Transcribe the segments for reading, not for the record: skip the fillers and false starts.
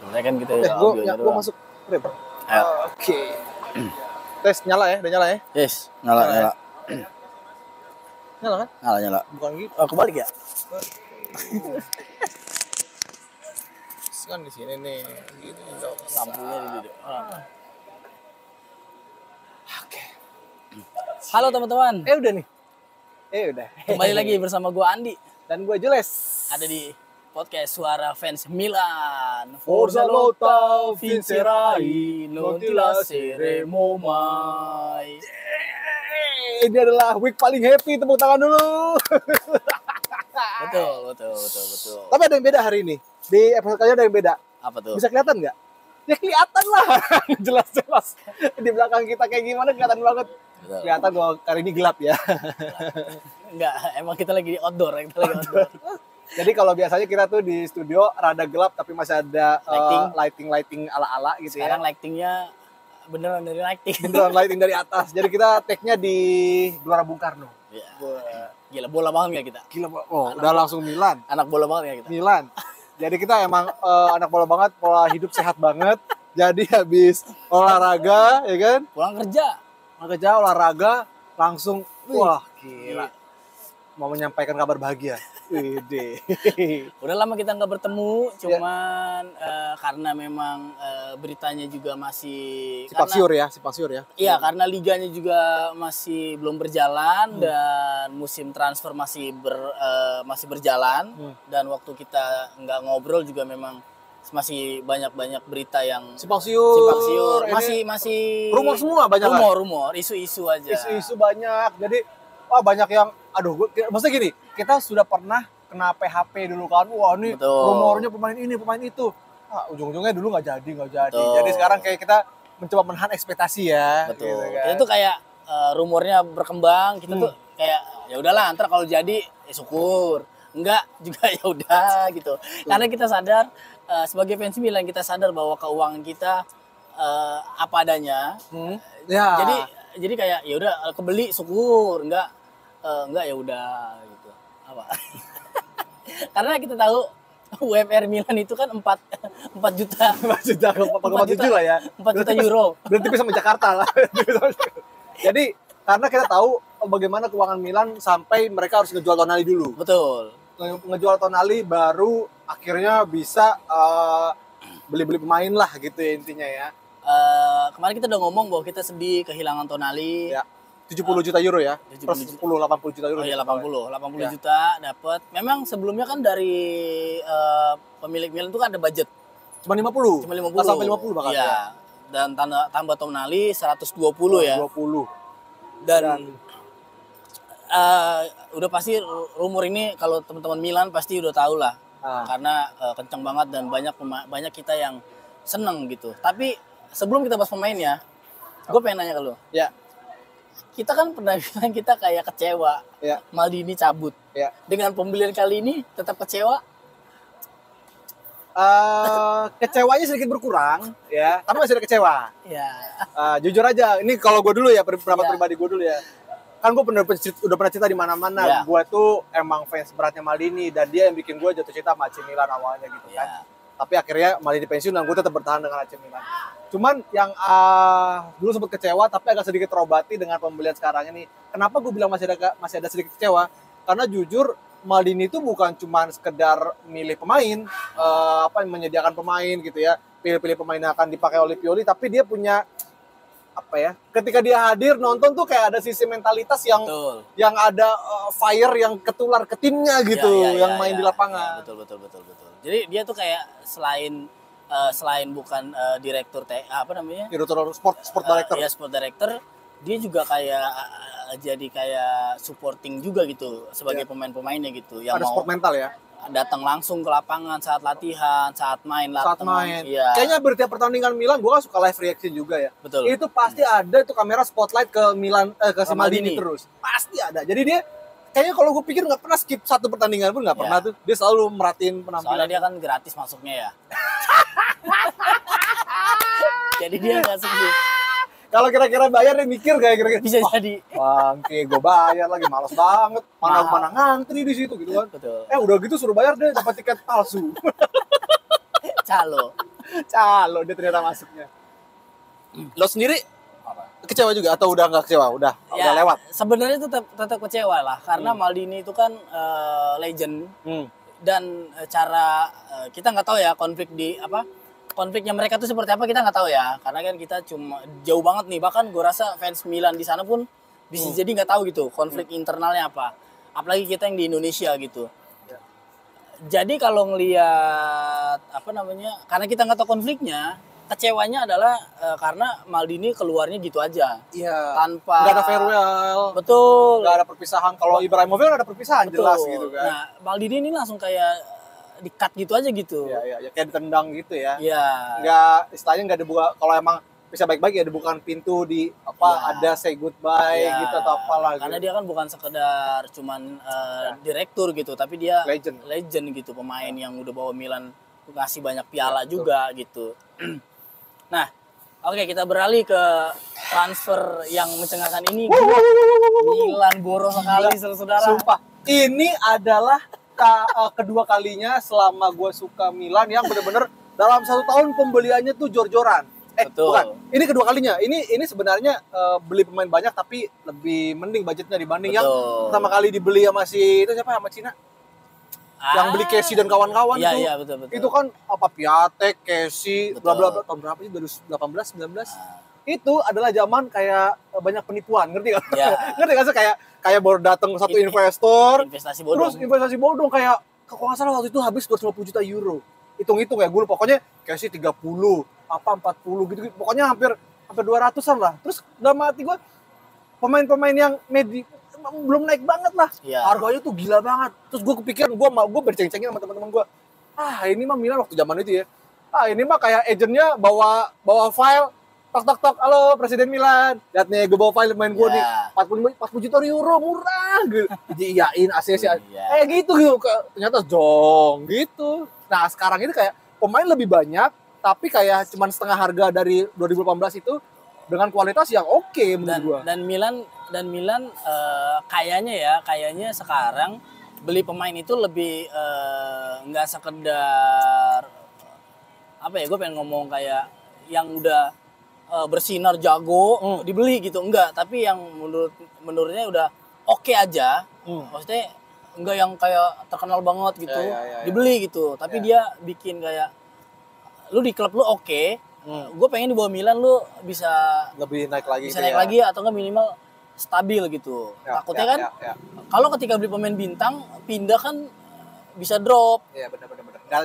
Saya kan kita Gue masuk rem. Oke. Tes nyala ya, udah nyala ya? Yes, nyala. Nyala kan? Nyala. Bukan gitu. Oh, kebalik ya? Kan di sini nih. Gini dong. Lampunya di situ. Oke. Halo teman-teman. Udah nih. Udah. Kembali lagi bersama gue Andi Dan gue Jules. ada di podcast Suara Fans Milan. Forza Lota Vincerai non ti lasceremo mai. Ini adalah week paling happy, tepuk tangan dulu. Betul. Tapi ada yang beda hari ini. Di episode kali ada yang beda. Apa tuh? Bisa kelihatan nggak? Ya kelihatan lah. Jelas-jelas. Di belakang kita kayak gimana kelihatan banget. Betul. Kelihatan bahwa hari ini gelap ya. Enggak, emang kita lagi di outdoor. Jadi kalau biasanya kita tuh di studio rada gelap tapi masih ada lighting ala-ala gitu. Sekarang ya. lightingnya beneran dari lighting. Beneran lighting dari atas. Jadi kita take-nya di Gelora Bung Karno. Ya. Gila, bola banget gak kita? Gila, udah langsung Milan. Anak bola banget gak kita? Milan. Jadi kita emang anak bola banget, pola hidup sehat banget. Jadi habis olahraga, ya kan? Pulang kerja, olahraga, langsung, wah gila. Mau menyampaikan kabar bahagia. Wede. Udah lama kita nggak bertemu, cuman karena memang beritanya juga masih Simpang siur ya. Iya, karena liganya juga masih belum berjalan dan musim transfer masih berjalan dan waktu kita nggak ngobrol juga memang masih banyak berita yang simpang siur. Masih rumor semua banyak. Rumor, isu-isu aja. Isu-isu banyak. Jadi banyak yang maksudnya gini, kita sudah pernah kena PHP dulu kan. Wah, ini rumornya pemain ini, pemain itu. Ujung-ujungnya dulu nggak jadi. Betul. Jadi sekarang kayak kita mencoba menahan ekspektasi ya. Betul. Gitu kan. Kita tuh kayak rumornya berkembang, kita tuh kayak ya udahlah, ntar kalau jadi ya syukur. Enggak juga ya udah gitu. Karena kita sadar sebagai fans Milan, kita sadar bahwa keuangan kita apa adanya. Ya. Jadi kayak ya udah kebeli syukur, enggak ya udah gitu. Apa? Karena kita tahu UMR Milan itu kan 4 juta. 4,7 lah ya. 4 juta euro. Berarti bisa sama Jakarta lah. Jadi karena kita tahu bagaimana keuangan Milan sampai mereka harus ngejual Tonali dulu. Betul. Ngejual Tonali baru akhirnya bisa beli-beli pemain lah gitu ya intinya ya. Kemarin kita udah ngomong bahwa kita sedih kehilangan Tonali. Ya. 70 juta euro ya. 70 80 juta euro. Oh iya, 80 ya. Juta dapat. Memang sebelumnya kan dari pemilik Milan itu kan ada budget. Cuma 50. Nggak sampai 50 bahkan. Iya. Ya. Dan tambah Tonali 120 ya. 20. Dan udah pasti rumor ini kalau teman-teman Milan pasti udah tahu lah. Karena kencang banget dan banyak kita yang seneng gitu. Tapi sebelum kita bahas pemainnya, gue pengen nanya ke lo. Ya. Kita kan pernah bilang kita kayak kecewa. Ya. Maldini cabut. Ya. Dengan pembelian kali ini tetap kecewa? Kecewanya sedikit berkurang, ya. Tapi masih ada kecewa. Ya. Jujur aja, ini kalau gue dulu ya, pendapat pribadi gue dulu ya. Kan gue udah pernah cerita di mana-mana. Ya. Gue tuh emang fans beratnya Maldini dan dia yang bikin gue jatuh cinta sama AC Milan awalnya gitu kan. Ya. Tapi akhirnya Maldini pensiun dan gue tetap bertahan dengan AC Milan. Cuman yang dulu sempat kecewa tapi agak sedikit terobati dengan pembelian sekarang ini. Kenapa gue bilang masih ada sedikit kecewa? Karena jujur Maldini itu bukan cuma sekedar milih pemain, menyediakan pemain gitu ya. Pilih-pilih pemain yang akan dipakai oleh Pioli, tapi dia punya ketika dia hadir nonton tuh kayak ada sisi mentalitas yang Betul. yang ada fire yang ketular ke timnya gitu, yang main di lapangan. Betul. Jadi dia tuh kayak selain bukan direktur Direktur sport director. Ya, sport director, dia juga kayak jadi kayak supporting juga gitu sebagai pemain-pemainnya gitu yang ada mau sport mental ya. Datang langsung ke lapangan saat latihan, saat main. Iya. Kayaknya bertiap pertandingan Milan gue kan suka live reaction juga ya. Betul. Itu pasti ada itu kamera spotlight ke Milan ke si Maldini terus. Pasti ada. Jadi dia kayaknya kalau gue pikir nggak pernah skip satu pertandingan pun nggak pernah tuh. Dia selalu merhatiin penampilan. Soalnya dia kan gratis masuknya ya. Jadi dia nggak skip. Kalau kira-kira bayar dia mikir kayak kira-kira bisa jadi. Bangke, gue bayar lagi, malas banget. Mana ngantri di situ gitu kan. Betul. Udah gitu suruh bayar deh, dapat tiket palsu. Calo. Calo dia ternyata masuknya. Lo sendiri kecewa juga atau udah nggak kecewa? Udah lewat. Sebenarnya tetap kecewa lah karena Maldini itu kan legend dan cara kita nggak tahu ya konfliknya mereka tuh seperti apa kita nggak tahu ya karena kan kita cuma jauh banget nih bahkan gue rasa fans Milan di sana pun bisa jadi nggak tahu gitu konflik internalnya apa apalagi kita yang di Indonesia gitu. Jadi kalau ngelihat karena kita nggak tahu konfliknya, kecewanya adalah karena Maldini keluarnya gitu aja. Iya. Tanpa nggak ada farewell. Betul. Nggak ada perpisahan. Kalau Ibrahimovic ada perpisahan Betul. jelas gitu kan. Nah, Maldini ini langsung kayak di-cut gitu aja gitu. Iya, kayak ditendang gitu ya. Iya. Nggak, istilahnya nggak dibuka. Kalau emang bisa baik-baik ya dibukakan pintu di ada say goodbye gitu atau apalah. Karena dia kan bukan sekedar cuman direktur gitu, tapi dia legend gitu, pemain yang udah bawa Milan ngasih banyak piala juga gitu. Nah, oke kita beralih ke transfer yang mencengangkan ini. Milan boros sekali saudara. Sumpah, ini adalah kedua kalinya selama gue suka Milan yang bener-bener dalam 1 tahun pembeliannya tuh jor-joran. Betul. Bukan. Ini kedua kalinya. Ini sebenarnya beli pemain banyak tapi lebih mending budgetnya dibanding yang pertama kali dibeli sama itu siapa sama Cina? Yang beli Casey dan kawan-kawan tuh. Iya, betul. Itu kan Piatek, Casey, bla bla bla tahun berapa sih? 2018, 19. Itu adalah zaman kayak banyak penipuan, ngerti gak? Ya. Ngerti gak sih kayak baru datang satu investor, investasi bodong. Terus investasi bodong kayak kalau nggak salah waktu itu habis 250 juta euro. Hitung-hitung ya gue lupa. Pokoknya Casey 30, 40 gitu. Pokoknya hampir 200-an lah. Terus dalam hati gue pemain-pemain yang belum naik banget lah. Ya. Harganya tuh gila banget. Terus gue kepikiran gue berceng-cengin sama teman-teman gue. Ini mah Milan waktu zaman itu ya. Ini mah kayak agentnya bawa file tok, halo Presiden Milan. Lihat nih, gue bawa file main gue nih. 40 juta euro, murah. Gitu. Diiyain ACC. Kayak gitu. Ternyata jong gitu. Nah, sekarang ini kayak pemain lebih banyak, tapi kayak cuman setengah harga dari 2018 itu dengan kualitas yang oke menurut gue. Dan Milan kayaknya sekarang beli pemain itu lebih nggak sekedar gue pengen ngomong kayak yang udah bersinar jago dibeli gitu enggak, tapi yang menurutnya udah oke aja. Maksudnya enggak yang kayak terkenal banget gitu dibeli gitu, tapi dia bikin kayak lu di klub lu oke. Gue pengen di bawah Milan lu bisa lebih naik lagi naik lagi atau enggak minimal stabil gitu. Takutnya kan kalau ketika beli pemain bintang pindah kan bisa drop. Iya benar.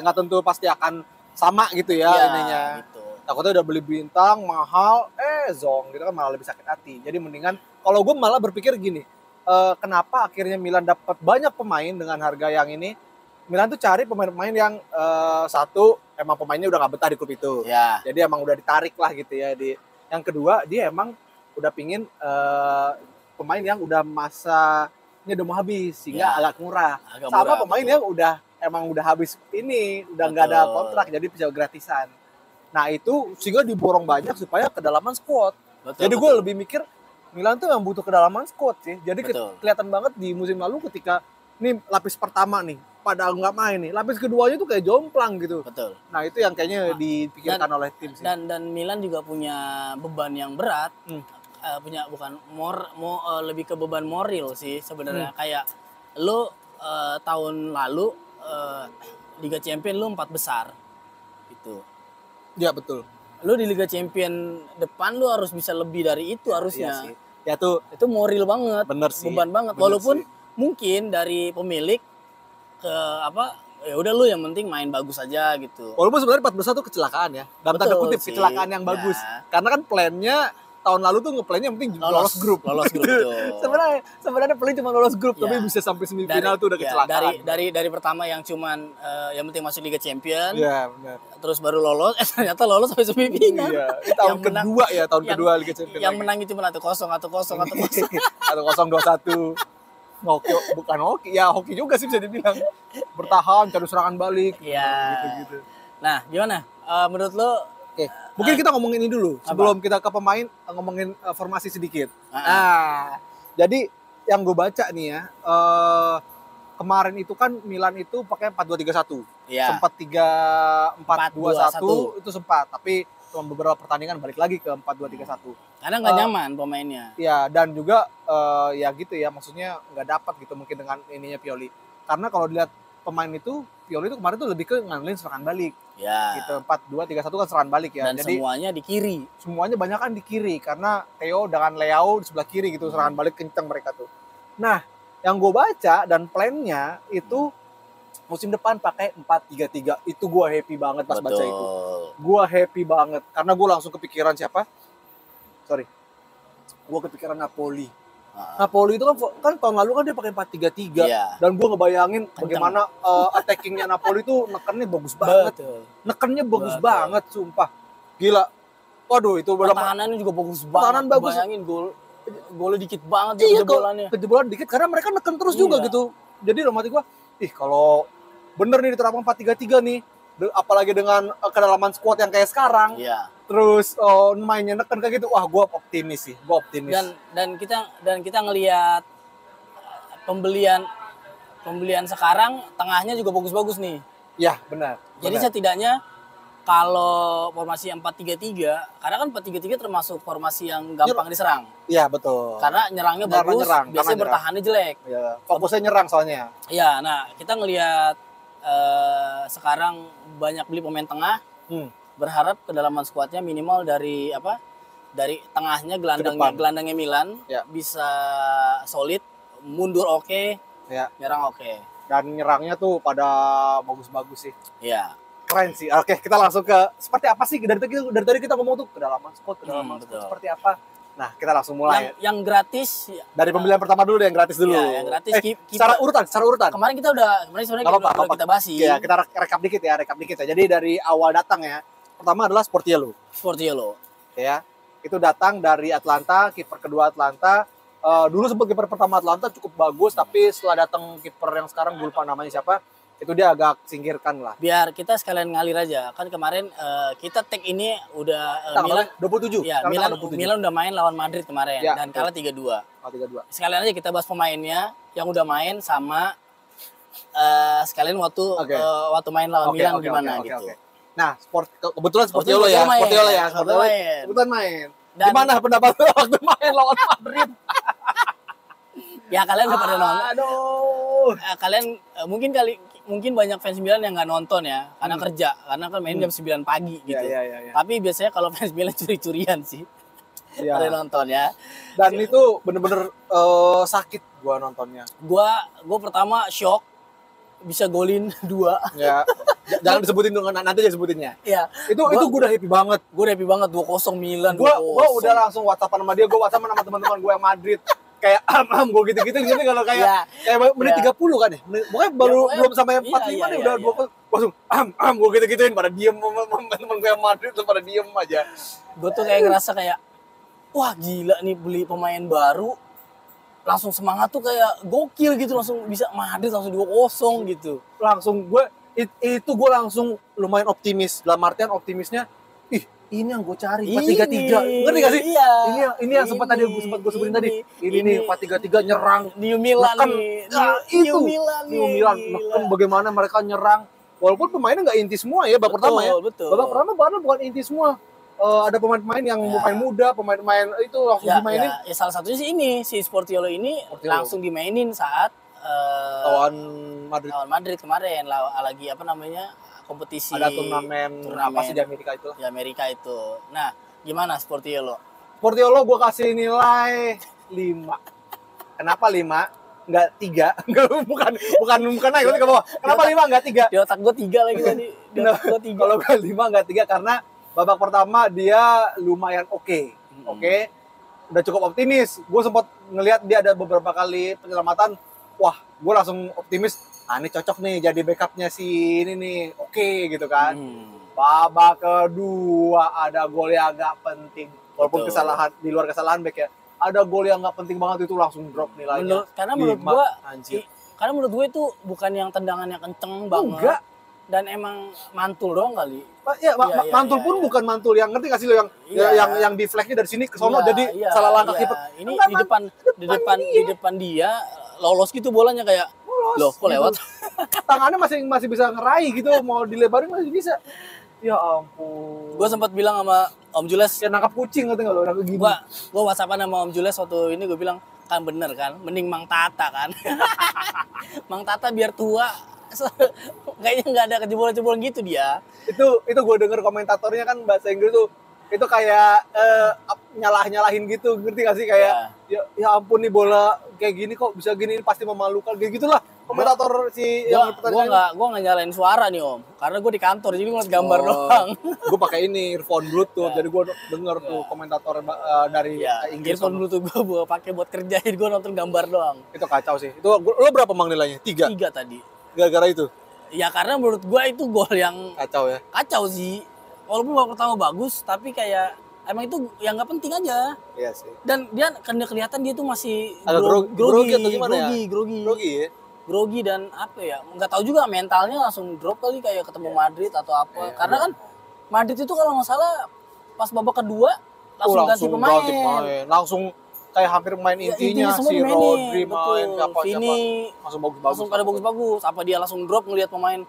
Nggak tentu pasti akan sama gitu ya ininya. Gitu. Takutnya udah beli bintang mahal, zong gitu kan malah lebih sakit hati. Jadi mendingan kalau gue malah berpikir gini, kenapa akhirnya Milan dapat banyak pemain dengan harga yang ini? Milan tuh cari pemain-pemain yang satu emang pemainnya udah nggak betah di klub itu. Ya. Jadi emang udah ditarik lah gitu ya. Yang kedua dia emang udah pingin pemain yang udah masanya udah mau habis sehingga agak murah. Sama pemain yang emang udah habis ini, udah nggak ada kontrak jadi bisa gratisan. Nah itu sehingga diborong banyak supaya kedalaman squad. Jadi gue lebih mikir Milan tuh yang butuh kedalaman squad sih. Jadi kelihatan banget di musim lalu ketika ini lapis pertama nih pada nggak main nih, lapis keduanya tuh kayak jomplang gitu. Betul. Nah itu yang kayaknya dipikirkan oleh tim sih. Dan Milan juga punya beban yang berat. Punya lebih ke beban moral sih sebenarnya. Kayak lu tahun lalu Liga Champions lu 4 besar gitu. Iya betul. Lu di Liga Champions depan lu harus bisa lebih dari itu harusnya. Iya sih. Ya tuh itu moral banget. Bener sih. Beban banget. Walaupun mungkin dari pemilik ke ya udah lu yang penting main bagus aja gitu. Walaupun sebenarnya 4 besar tuh kecelakaan ya. Dalam tanda kutip kecelakaan yang bagus. Karena kan plannya tahun lalu tuh ngeplannya yang penting lolos grup. Sebenarnya plan cuma lolos grup tapi bisa sampai semifinal tuh udah kecelakaan. Dari pertama yang cuman yang penting masuk Liga Champions. Iya, benar. Terus baru lolos, ternyata lolos sampai semifinal. Iya, tahun kedua ya, kedua Liga Champions. Yang menang itu cuma 1-0. 1-0 2-1. Hoki, bukan hoki. Ya hoki juga sih bisa dibilang. Bertahan, cari serangan balik. Iya. Gitu. Nah, gimana? Menurut lo? Oke, mungkin kita ngomongin ini dulu. Sebelum kita ke pemain, ngomongin formasi sedikit. Nah, jadi yang gue baca nih ya, kemarin itu kan Milan itu pakai 4-2-3-1. Iya. Sempat 3-4-2-1 itu sempat, tapi cuma beberapa pertandingan balik lagi ke 4-2-3-1. Karena nggak nyaman pemainnya. Ya, dan juga ya gitu ya, maksudnya nggak dapat gitu mungkin dengan ininya Pioli. Karena kalau dilihat pemain itu, Pioli itu kemarin tuh lebih ke ngandelin serangan balik. Ya. Gitu, 4-2-3-1 kan serangan balik ya. Dan Jadi semuanya di kiri. semuanya banyak kan di kiri karena Theo dengan Leao di sebelah kiri gitu, serangan balik kencang mereka tuh. Nah, yang gue baca dan plannya itu musim depan pakai 4-3-3. Itu gue happy banget pas baca itu. Gue happy banget karena gue langsung kepikiran siapa? Sorry. Gue kepikiran Napoli. Napoli itu kan tahun lalu kan dia pakai 4-3-3. Iya. Dan gue ngebayangin Kencang. bagaimana attackingnya Napoli itu nekennya bagus banget. Betul. Nekennya bagus Betul. banget, sumpah. Gila. Waduh, itu Pertahanannya juga bagus banget. Pertahanan bagus. Bayangin golnya dikit banget Iya, jebolannya. kejebolan dikit karena mereka neken terus juga Iya. gitu. Jadi dalam hati gua, kalau bener nih diterapkan 4-3-3 nih, apalagi dengan kedalaman squad yang kayak sekarang, Iya. terus mainnya neken kayak gitu, wah gua optimis sih, gua optimis. Dan kita ngelihat pembelian sekarang tengahnya juga bagus-bagus nih. Ya, benar. Jadi setidaknya kalau formasi 4-3-3, karena kan 4-3-3 termasuk formasi yang gampang diserang. Iya, betul. Karena nyerangnya bagus, biasanya bertahannya jelek. Ya, fokusnya nyerang soalnya. Iya, nah kita ngelihat sekarang banyak beli pemain tengah, berharap kedalaman skuadnya minimal dari tengahnya gelandangnya Milan Ya. bisa solid, mundur oke, Ya. nyerang oke. Dan nyerangnya tuh pada bagus-bagus sih. Iya. Keren sih. Oke, kita langsung ke seperti apa sih dari tadi kita ngomong tuh kedalaman squad Betul. seperti apa. Nah, kita langsung mulai. Yang gratis Dari pembelian pertama dulu deh, yang gratis dulu. Iya, yang gratis secara urutan. Kemarin sebenarnya udah kita bahas sih. Ya, kita rekap dikit ya. Jadi dari awal datang ya. Pertama adalah Sportiello. Ya. Itu datang dari Atlanta, kiper kedua Atlanta. Dulu sempat kiper pertama Atlanta cukup bagus, tapi setelah datang kiper yang sekarang gue lupa namanya siapa, itu dia agak singkirkan lah. Biar kita sekalian ngalir aja. Kan kemarin kita tag ini udah Milan 27. Ya, Milan udah main lawan Madrid kemarin Ya, dan kalah 3-2. 3-2. Sekalian aja kita bahas pemainnya yang udah main sama sekalian waktu main lawan Milan gimana gitu. Nah, kebetulan Sportiello ya. Kebetulan main. Gimana pendapat lo waktu main lawan Madrid? Ya kalian udah pada nonton. Aduh. Kalian mungkin banyak fans Milan yang nggak nonton ya karena kerja, karena kan main jam 9 pagi gitu. Iya. Tapi biasanya kalau fans Milan curi-curian sih. Iya. Pada nonton ya. Dan itu bener-bener sakit gua nontonnya. Gua pertama shock bisa golin 2. Ya. Jangan disebutin dong, nanti aja sebutinnya. Iya. Itu gua udah happy banget. Gue happy banget 2-0 Milan. Gua udah langsung WhatsApp sama dia, gua WhatsApp sama teman-teman gua yang Madrid. Kayak gue gitu-gitu jadi kalau kayak menit 30 kan ya. Pokoknya belum sampai 45 nih udah langsung gue gitu-gituin pada diem teman-teman gue yang Madrid tuh pada diem aja. Gue tuh kayak ngerasa kayak wah gila nih beli pemain baru langsung semangat tuh kayak gokil gitu, langsung bisa Madrid langsung 2-0 gitu. Langsung gue langsung lumayan optimis. Dalam artian optimisnya ini yang gue cari 4-3-3. Ngerti gak sih? Iya. Ini yang sempat gue sebutin tadi. Ini nih 4-3-3 nyerang. New Milan nih. New Milan. Neken bagaimana mereka nyerang. Walaupun pemainnya nggak inti semua ya babak pertama ya. Betul. Babak pertama padahal bukan inti semua. Ada pemain-pemain yang pemain muda, pemain-pemain itu langsung dimainin. Ya salah satunya sih si Sportiello ini langsung dimainin saat lawan Madrid kemarin lagi kompetisi, ada turnamen apa sih di Amerika itu? Di Amerika itu. Nah, gimana Sportiello gue kasih nilai 5. Kenapa 5? Enggak 3. bukan naik ke bawah. Kenapa 5 enggak 3? Di otak gue 3 lagi tadi. Di otak gue 3. Kalau gue 5 enggak 3 karena babak pertama dia lumayan oke. Udah cukup optimis. Gue sempat ngelihat dia ada beberapa kali penyelamatan. Wah, gue langsung optimis. Ini cocok nih jadi backupnya si ini nih. Oke gitu kan. Babak kedua ada gol yang agak penting. Walaupun kesalahan di luar kesalahan back ya. Ada gol yang nggak penting banget itu langsung drop nilainya. Karena menurut gue itu bukan yang tendangannya kenceng banget. Enggak. Dan emang mantul doang kali. Mantul pun bukan mantul yang ngerti kasih lo yang di flagnya dari sini ke sono jadi salah langkah kiper. Ini di depan dia lolos gitu bolanya kayak cross. Loh, kok gitu. lewat? Tangannya masih bisa ngeraih gitu, mau dilebarin masih bisa. Ya ampun. Gue sempat bilang sama Om Jules, Kayak nangkap kucing ngerti nggak lo, nangkap gini. gue WhatsAppan sama Om Jules waktu ini, gue bilang kan bener kan, mending Mang Tata kan. Mang Tata biar tua, kayaknya nggak ada kejebolan-jebolan gitu dia. Itu gue denger komentatornya kan bahasa Inggris tuh, itu kayak nyalahin gitu, ngerti gak sih, kayak ya ampun nih bola kayak gini kok bisa gini, ini pasti memalukan kayak gitulah komentator si yang gua nggak nyalain suara nih Om, karena gue di kantor jadi gue ngeliat gambar doang. Gue pakai ini earphone Bluetooth, jadi gue denger tuh komentator dari Inggris. Earphone Bluetooth gue pakai buat kerja, jadi gue nonton gambar doang. Itu kacau sih. Itu lo berapa mang nilainya? 3 tadi. Gara-gara itu? Ya karena menurut gue itu gol yang kacau ya. Kacau sih. Walaupun babak pertama bagus, tapi kayak emang itu yang nggak penting aja. Iya sih. Dan dia kelihatan dia tuh masih grogi atau gimana ya? Grogi ya. Grogi dan apa ya? Nggak tahu juga, mentalnya langsung drop kali kayak ketemu Madrid atau apa. Karena kan Madrid itu kalau nggak salah pas babak kedua langsung ganti pemain. Langsung kayak hampir main intinya si Rodri main, siapa langsung bagus-bagus. Langsung pada bagus-bagus. Apa dia langsung drop ngelihat pemain?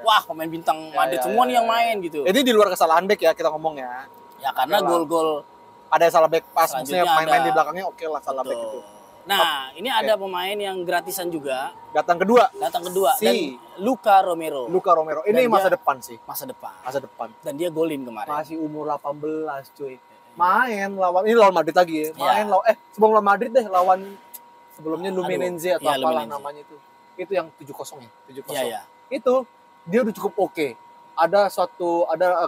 Wah, pemain bintang Madrid semua nih yang main gitu. Ini di luar kesalahan bek ya kita ngomong ya. Ya karena gol-gol ada yang salah bek pas, maksudnya main-main di belakangnya oke lah salah bek itu. Nah, ini ada pemain yang gratisan juga. Datang kedua. Si dan Luka Romero. Ini masa depan sih. Masa depan. Dan dia golin kemarin. Masih umur 18 cuy. Main lawan Madrid lagi ya. Sebelum lawan Madrid deh, lawan sebelumnya Luminense atau apalah namanya itu. Itu yang 7-0 ya, 7-0. Iya. Itu dia udah cukup oke. Ada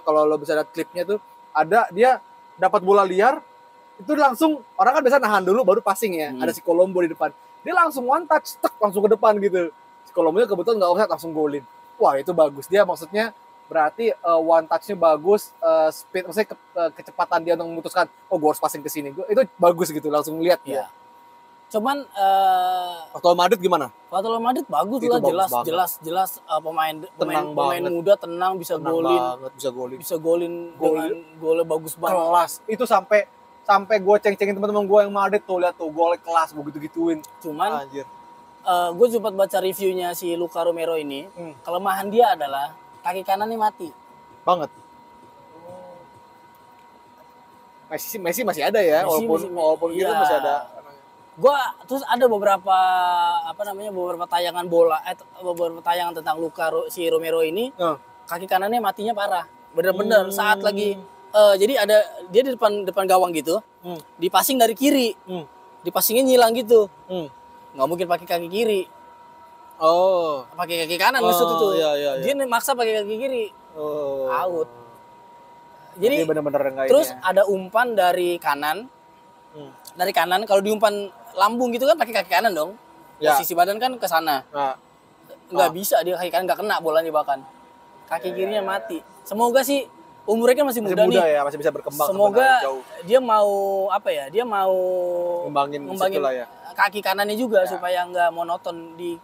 kalau lo bisa lihat klipnya tuh, ada dia dapat bola liar, itu langsung orang kan biasa nahan dulu baru passing ya. Ada si Colombo di depan. Dia langsung one touch, langsung ke depan gitu. Si Colombo kebetulan nggak offside, langsung golin. Wah, itu bagus. Dia maksudnya berarti one touch-nya bagus, speed, maksudnya kecepatan dia untuk memutuskan, gue harus passing ke sini. Itu bagus gitu, langsung lihat dia. Cuman waktu Madrid gimana? Waktu Madrid bagus lah, jelas pemain muda tenang, bisa golin dengan golnya bagus banget. Kelas. Itu sampai gue ceng-cengin teman-teman gue yang Madrid tuh, lihat tuh golnya kelas, gue gitu-gituin. Cuman gue sempat baca reviewnya si Luka Romero ini, kelemahan dia adalah kaki kanannya mati. Banget. Messi masih ada ya, walaupun gitu masih ada. Terus ada beberapa tayangan bola, beberapa tayangan tentang Luka si Romero ini, kaki kanannya matinya parah. Bener-bener saat lagi jadi ada dia di depan gawang gitu, dipasing dari kiri, dipasingnya nyilang gitu, nggak mungkin pakai kaki kiri. Pakai kaki kanan maksud itu. Iya. Dia maksa pakai kaki kiri. Out. Jadi bener-bener terus ada umpan dari kanan. Dari kanan kalau diumpan lambung gitu kan pakai kaki kanan dong. Posisi badan kan ke sana. Nggak bisa, dia kaki kanan nggak kena bolanya bahkan. Kaki kirinya mati. Semoga sih umurnya kan masih muda nih. Ya, masih bisa berkembang. Semoga dia mau Dia mau ngembangin kaki kanannya juga supaya nggak monoton di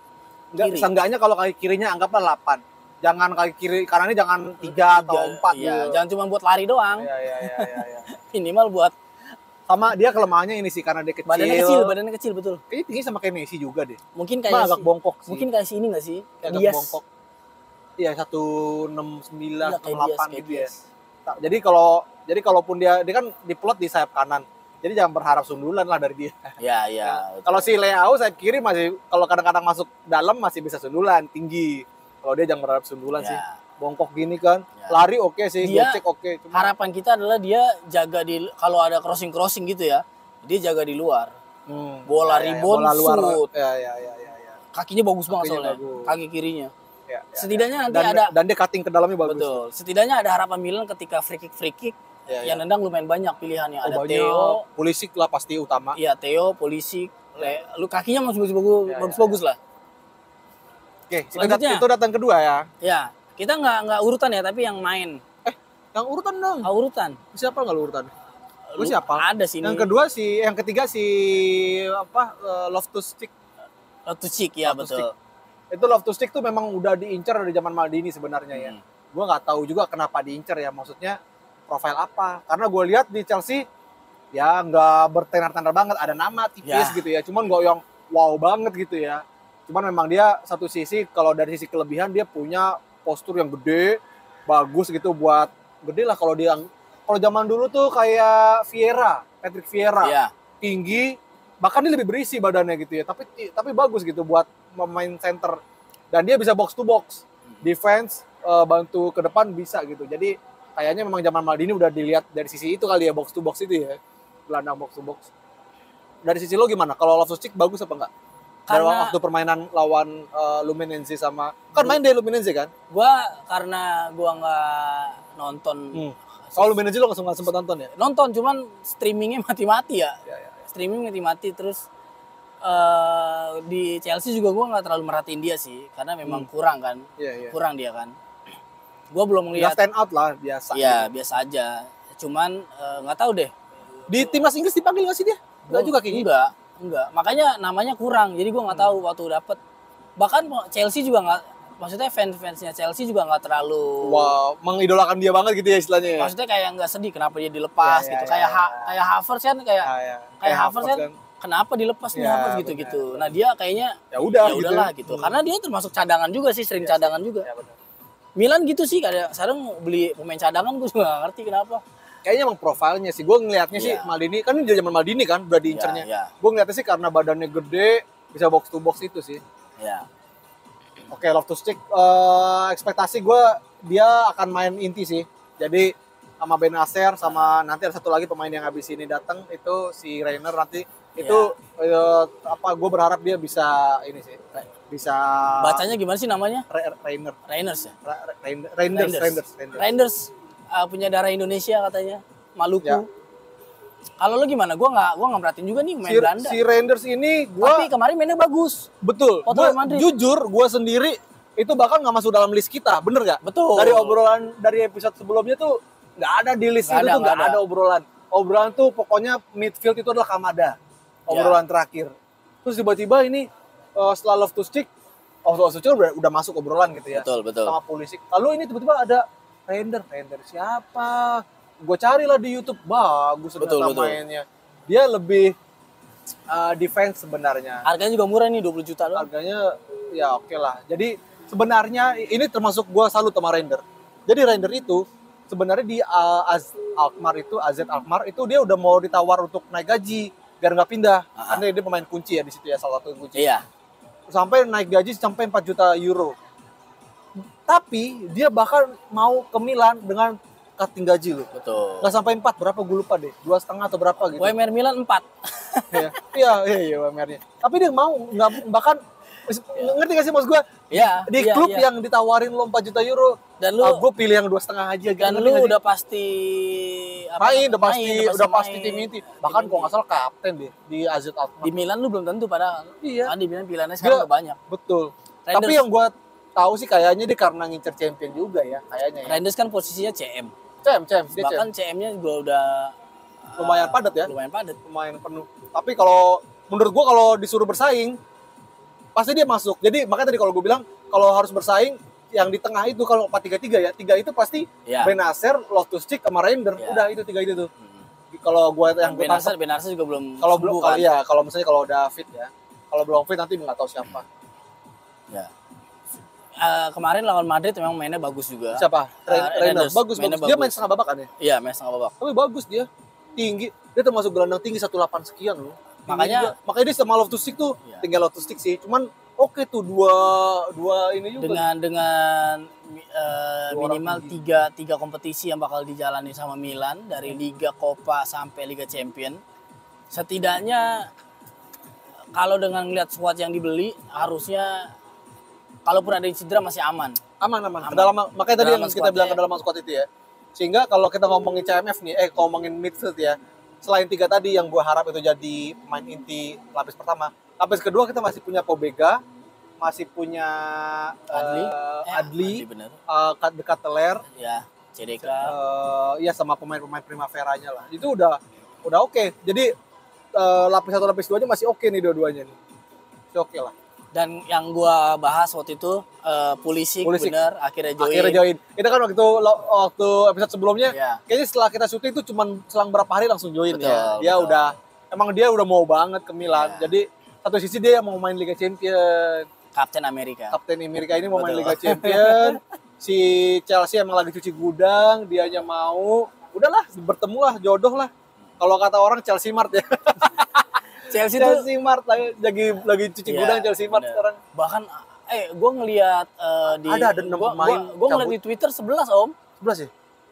kiri. Seenggaknya kalau kaki kirinya anggaplah 8. Jangan kaki kiri kanannya jangan 3 atau 4 gitu. gitu. Jangan cuma buat lari doang. Iya. Minimal buat sama dia kelemahannya ini sih karena dia kecil. Badannya kecil betul. Kayaknya tinggi sama kayak Messi juga deh. Mungkin kayak agak bongkok sih. Mungkin kayak si ini enggak sih? Agak bongkok. Iya, 169, 168 gitu ya. Jadi kalaupun dia kan diplot di sayap kanan. Jadi jangan berharap sundulan lah dari dia. Iya. Kalau si Leao sayap kiri masih, kalau kadang-kadang masuk dalam masih bisa sundulan tinggi. Kalau dia jangan berharap sundulan sih. Bongkok gini kan. Lari oke sih, gocek oke. Harapan kita adalah dia jaga kalau ada crossing gitu ya. Dia jaga di luar. Bola rebound shoot. Ya. Kakinya bagus banget soalnya. Kaki kirinya. Setidaknya nanti dan dia cutting ke dalamnya bagus. Betul. Setidaknya ada harapan Milan ketika free kick yang nendang lumayan banyak pilihannya. Ada Theo, Pulisic lah pasti utama. Iya, Theo, Pulisic. Lu kakinya masih bagus lah. Oke, itu datang kedua ya. Ya, kita nggak urutan ya, tapi yang main. Yang urutan dong. Urutan. Siapa nggak urutan? Lu siapa? Ada sini. Yang ketiga Loftus-Cheek. Loftus-Cheek ya, betul. Itu Loftus-Cheek tuh memang udah diincar dari zaman Maldini sebenarnya ya. Gue nggak tahu juga kenapa diincar ya, maksudnya profil apa. Karena gue lihat di Chelsea ya nggak bertenar-tenar banget, ada nama tipis gitu ya. Cuman nggak yang wow banget gitu ya. Cuman memang dia satu sisi kalau dari sisi kelebihan dia punya postur yang gede, bagus gitu buat gede lah kalau zaman dulu tuh kayak Patrick Vieira, Iya. tinggi, bahkan dia lebih berisi badannya gitu ya, tapi bagus gitu buat pemain center dan dia bisa box to box, defense bantu ke depan bisa gitu. Jadi kayaknya memang zaman Maldini udah dilihat dari sisi itu kali ya, box to box itu ya, gelandang box to box. Dari sisi lo gimana? Kalau Loftus-Cheek bagus apa enggak? Dari Karena waktu permainan lawan Luminense sama kan main di Luminense kan? karena gua nggak nonton. Kalau Luminense lo nggak sempat nonton ya? Nonton cuman streamingnya mati-mati ya. Ya, ya. Streaming mati-mati terus di Chelsea juga gua nggak terlalu merhatiin dia sih karena memang kurang kan. Iya, iya. Kurang dia kan. Gua belum Nggak ngeliat. stand out lah biasa. Iya, biasa aja. Cuman nggak tahu deh. Di timnas Inggris dipanggil nggak sih dia? Nggak juga kayaknya. Enggak. Makanya namanya kurang. Jadi gua nggak tahu waktu dapet. Bahkan Chelsea juga nggak, maksudnya fans-fansnya Chelsea juga nggak terlalu. Wah, mengidolakan dia banget gitu ya istilahnya ya. Maksudnya kayak nggak sedih kenapa dia dilepas Ya, gitu. ya, Kayak ya. kayak Havertz kan kayak Ya. kayak Havertz kan kenapa dilepas nih Ya, Havertz gitu-gitu. Nah, dia kayaknya Ya udah ya udahlah gitu. Karena dia termasuk cadangan juga sih, sering cadangan juga. Ya, benar. Milan gitu sih kayak sekarang beli pemain cadangan gue juga nggak ngerti kenapa. Kayaknya emang profilnya sih. Gue ngelihatnya sih Iya. Maldini kan ini dari zaman Maldini kan udah diincernya. Ya, Gue ngeliatnya sih karena badannya gede, bisa box to box itu sih. ya. Oke, Loftus-Cheek ekspektasi gue dia akan main inti sih. Jadi sama Benacer sama nanti ada satu lagi pemain yang habis ini datang itu si Reiner nanti itu gue berharap dia bisa ini sih. Bisa Bacanya gimana sih namanya? Reiner. Reiners ya? Reinders. Reinders punya darah Indonesia katanya, Maluku. Ya. Kalau lo gimana? Gua nggak merhatiin juga nih main Belanda. Si Reinders ini Tapi kemarin mainnya bagus. betul. Foto Gua, Madrid. jujur, gue sendiri itu bahkan nggak masuk dalam list kita, bener gak? Betul. Dari obrolan dari episode sebelumnya tuh nggak ada di list itu tuh nggak ada obrolan. Obrolan tuh pokoknya midfield itu adalah Kamada. Obrolan terakhir. Terus tiba-tiba ini setelah Loftus-Cheek udah masuk obrolan gitu ya. Betul. Sama Pulisic. Lalu ini tiba-tiba ada Reinders siapa? Gue carilah di YouTube, bagus ternyata mainnya. Dia lebih defense sebenarnya. Harganya juga murah nih, 20 juta doang. Harganya ya oke lah. Jadi sebenarnya ini termasuk gue salut sama Reinders. Jadi Reinders itu sebenarnya di AZ Alkmaar itu dia udah mau ditawar untuk naik gaji biar nggak pindah. Karena dia pemain kunci ya di situ ya, salah satu kunci. Iya. Sampai naik gaji sampai 4 juta euro. Tapi dia bahkan mau ke Milan dengan cutting gaji loh. Betul. Nggak sampai 4, berapa gue lupa deh. 2,5 atau berapa gitu. WMR Milan 4. Iya WMR-nya. Tapi dia mau, nggak bahkan, ngerti gak sih maksud gue? Iya. Di klub yang ditawarin lo 4 juta euro, dan lu gue pilih yang 2,5 aja. dan lu udah pasti udah pasti tim inti. Bahkan kalau nggak salah kapten deh di AZ Alkmaar. Di Milan lu belum tentu padahal. Iya. Kan di Milan pilihannya sekarang udah banyak. Betul. Reinders. Tapi yang gue tahu sih kayaknya dia karena ngincer champion juga ya, kayaknya ya. Reinders kan posisinya CM. Dia Bahkan CM-nya juga udah lumayan padat ya. Lumayan Penuh. Tapi kalau menurut gua kalau disuruh bersaing pasti dia masuk. Jadi makanya tadi kalau gue bilang kalau harus bersaing yang di tengah itu kalau 4-3-3 ya, 3 itu pasti Benacer, Loftus-Cheek sama Reinders. Udah itu 3 itu tuh. Kalau gua yang Benacer juga belum kalau belum kan? kalau misalnya kalau udah fit ya. Kalau belum fit nanti nggak tahu siapa. Ya. Kemarin lawan Madrid memang mainnya bagus juga. Siapa? Reinders. Bagus. Dia main setengah babak kan ya? Iya, main setengah babak. Tapi bagus dia. Tinggi. Dia termasuk gelandang tinggi 18 sekian loh. Makanya dia sama Loftus-Cheek tuh tinggal Loftus-Cheek sih. Cuman oke tuh dua ini juga. Dengan minimal 3 kompetisi yang bakal dijalani sama Milan dari Liga Coppa sampai Liga Champion. Setidaknya kalau dengan ngeliat squad yang dibeli harusnya kalaupun ada yang cedera masih aman. Aman. Makanya tadi yang kita bilang kedalaman squad itu ya. Sehingga kalau kita ngomongin CMF nih, ngomongin midfield ya. Selain 3 tadi yang gue harap itu jadi pemain inti lapis pertama. Lapis kedua kita masih punya Pobega, masih punya Adli, De Ketelaere, ya, CDK. Ya sama pemain-pemain Primavera-nya lah. Itu udah oke. Jadi lapis 1 lapis 2 nya masih oke nih dua-duanya nih. Masih oke lah. Dan yang gua bahas waktu itu Pulisic bener akhirnya join. Itu kan waktu episode sebelumnya kayaknya setelah kita syuting itu cuma selang berapa hari langsung join. Betul. Dia udah mau banget ke Milan. Jadi satu sisi dia mau main Liga Champion. Kapten Amerika. Kapten Amerika ini mau main Betul. Liga Champion. Si Chelsea emang lagi cuci gudang, dianya mau. Udahlah, bertemulah, jodoh lah. Kalau kata orang Chelsea Mart ya. Chelsea tuh Chelsea Mart lagi cuci Iya, gudang Chelsea Mart bener. sekarang. Bahkan gue ngelihat di Ada 6 pemain gue ngeliat di Twitter 11 Om. 11 ya?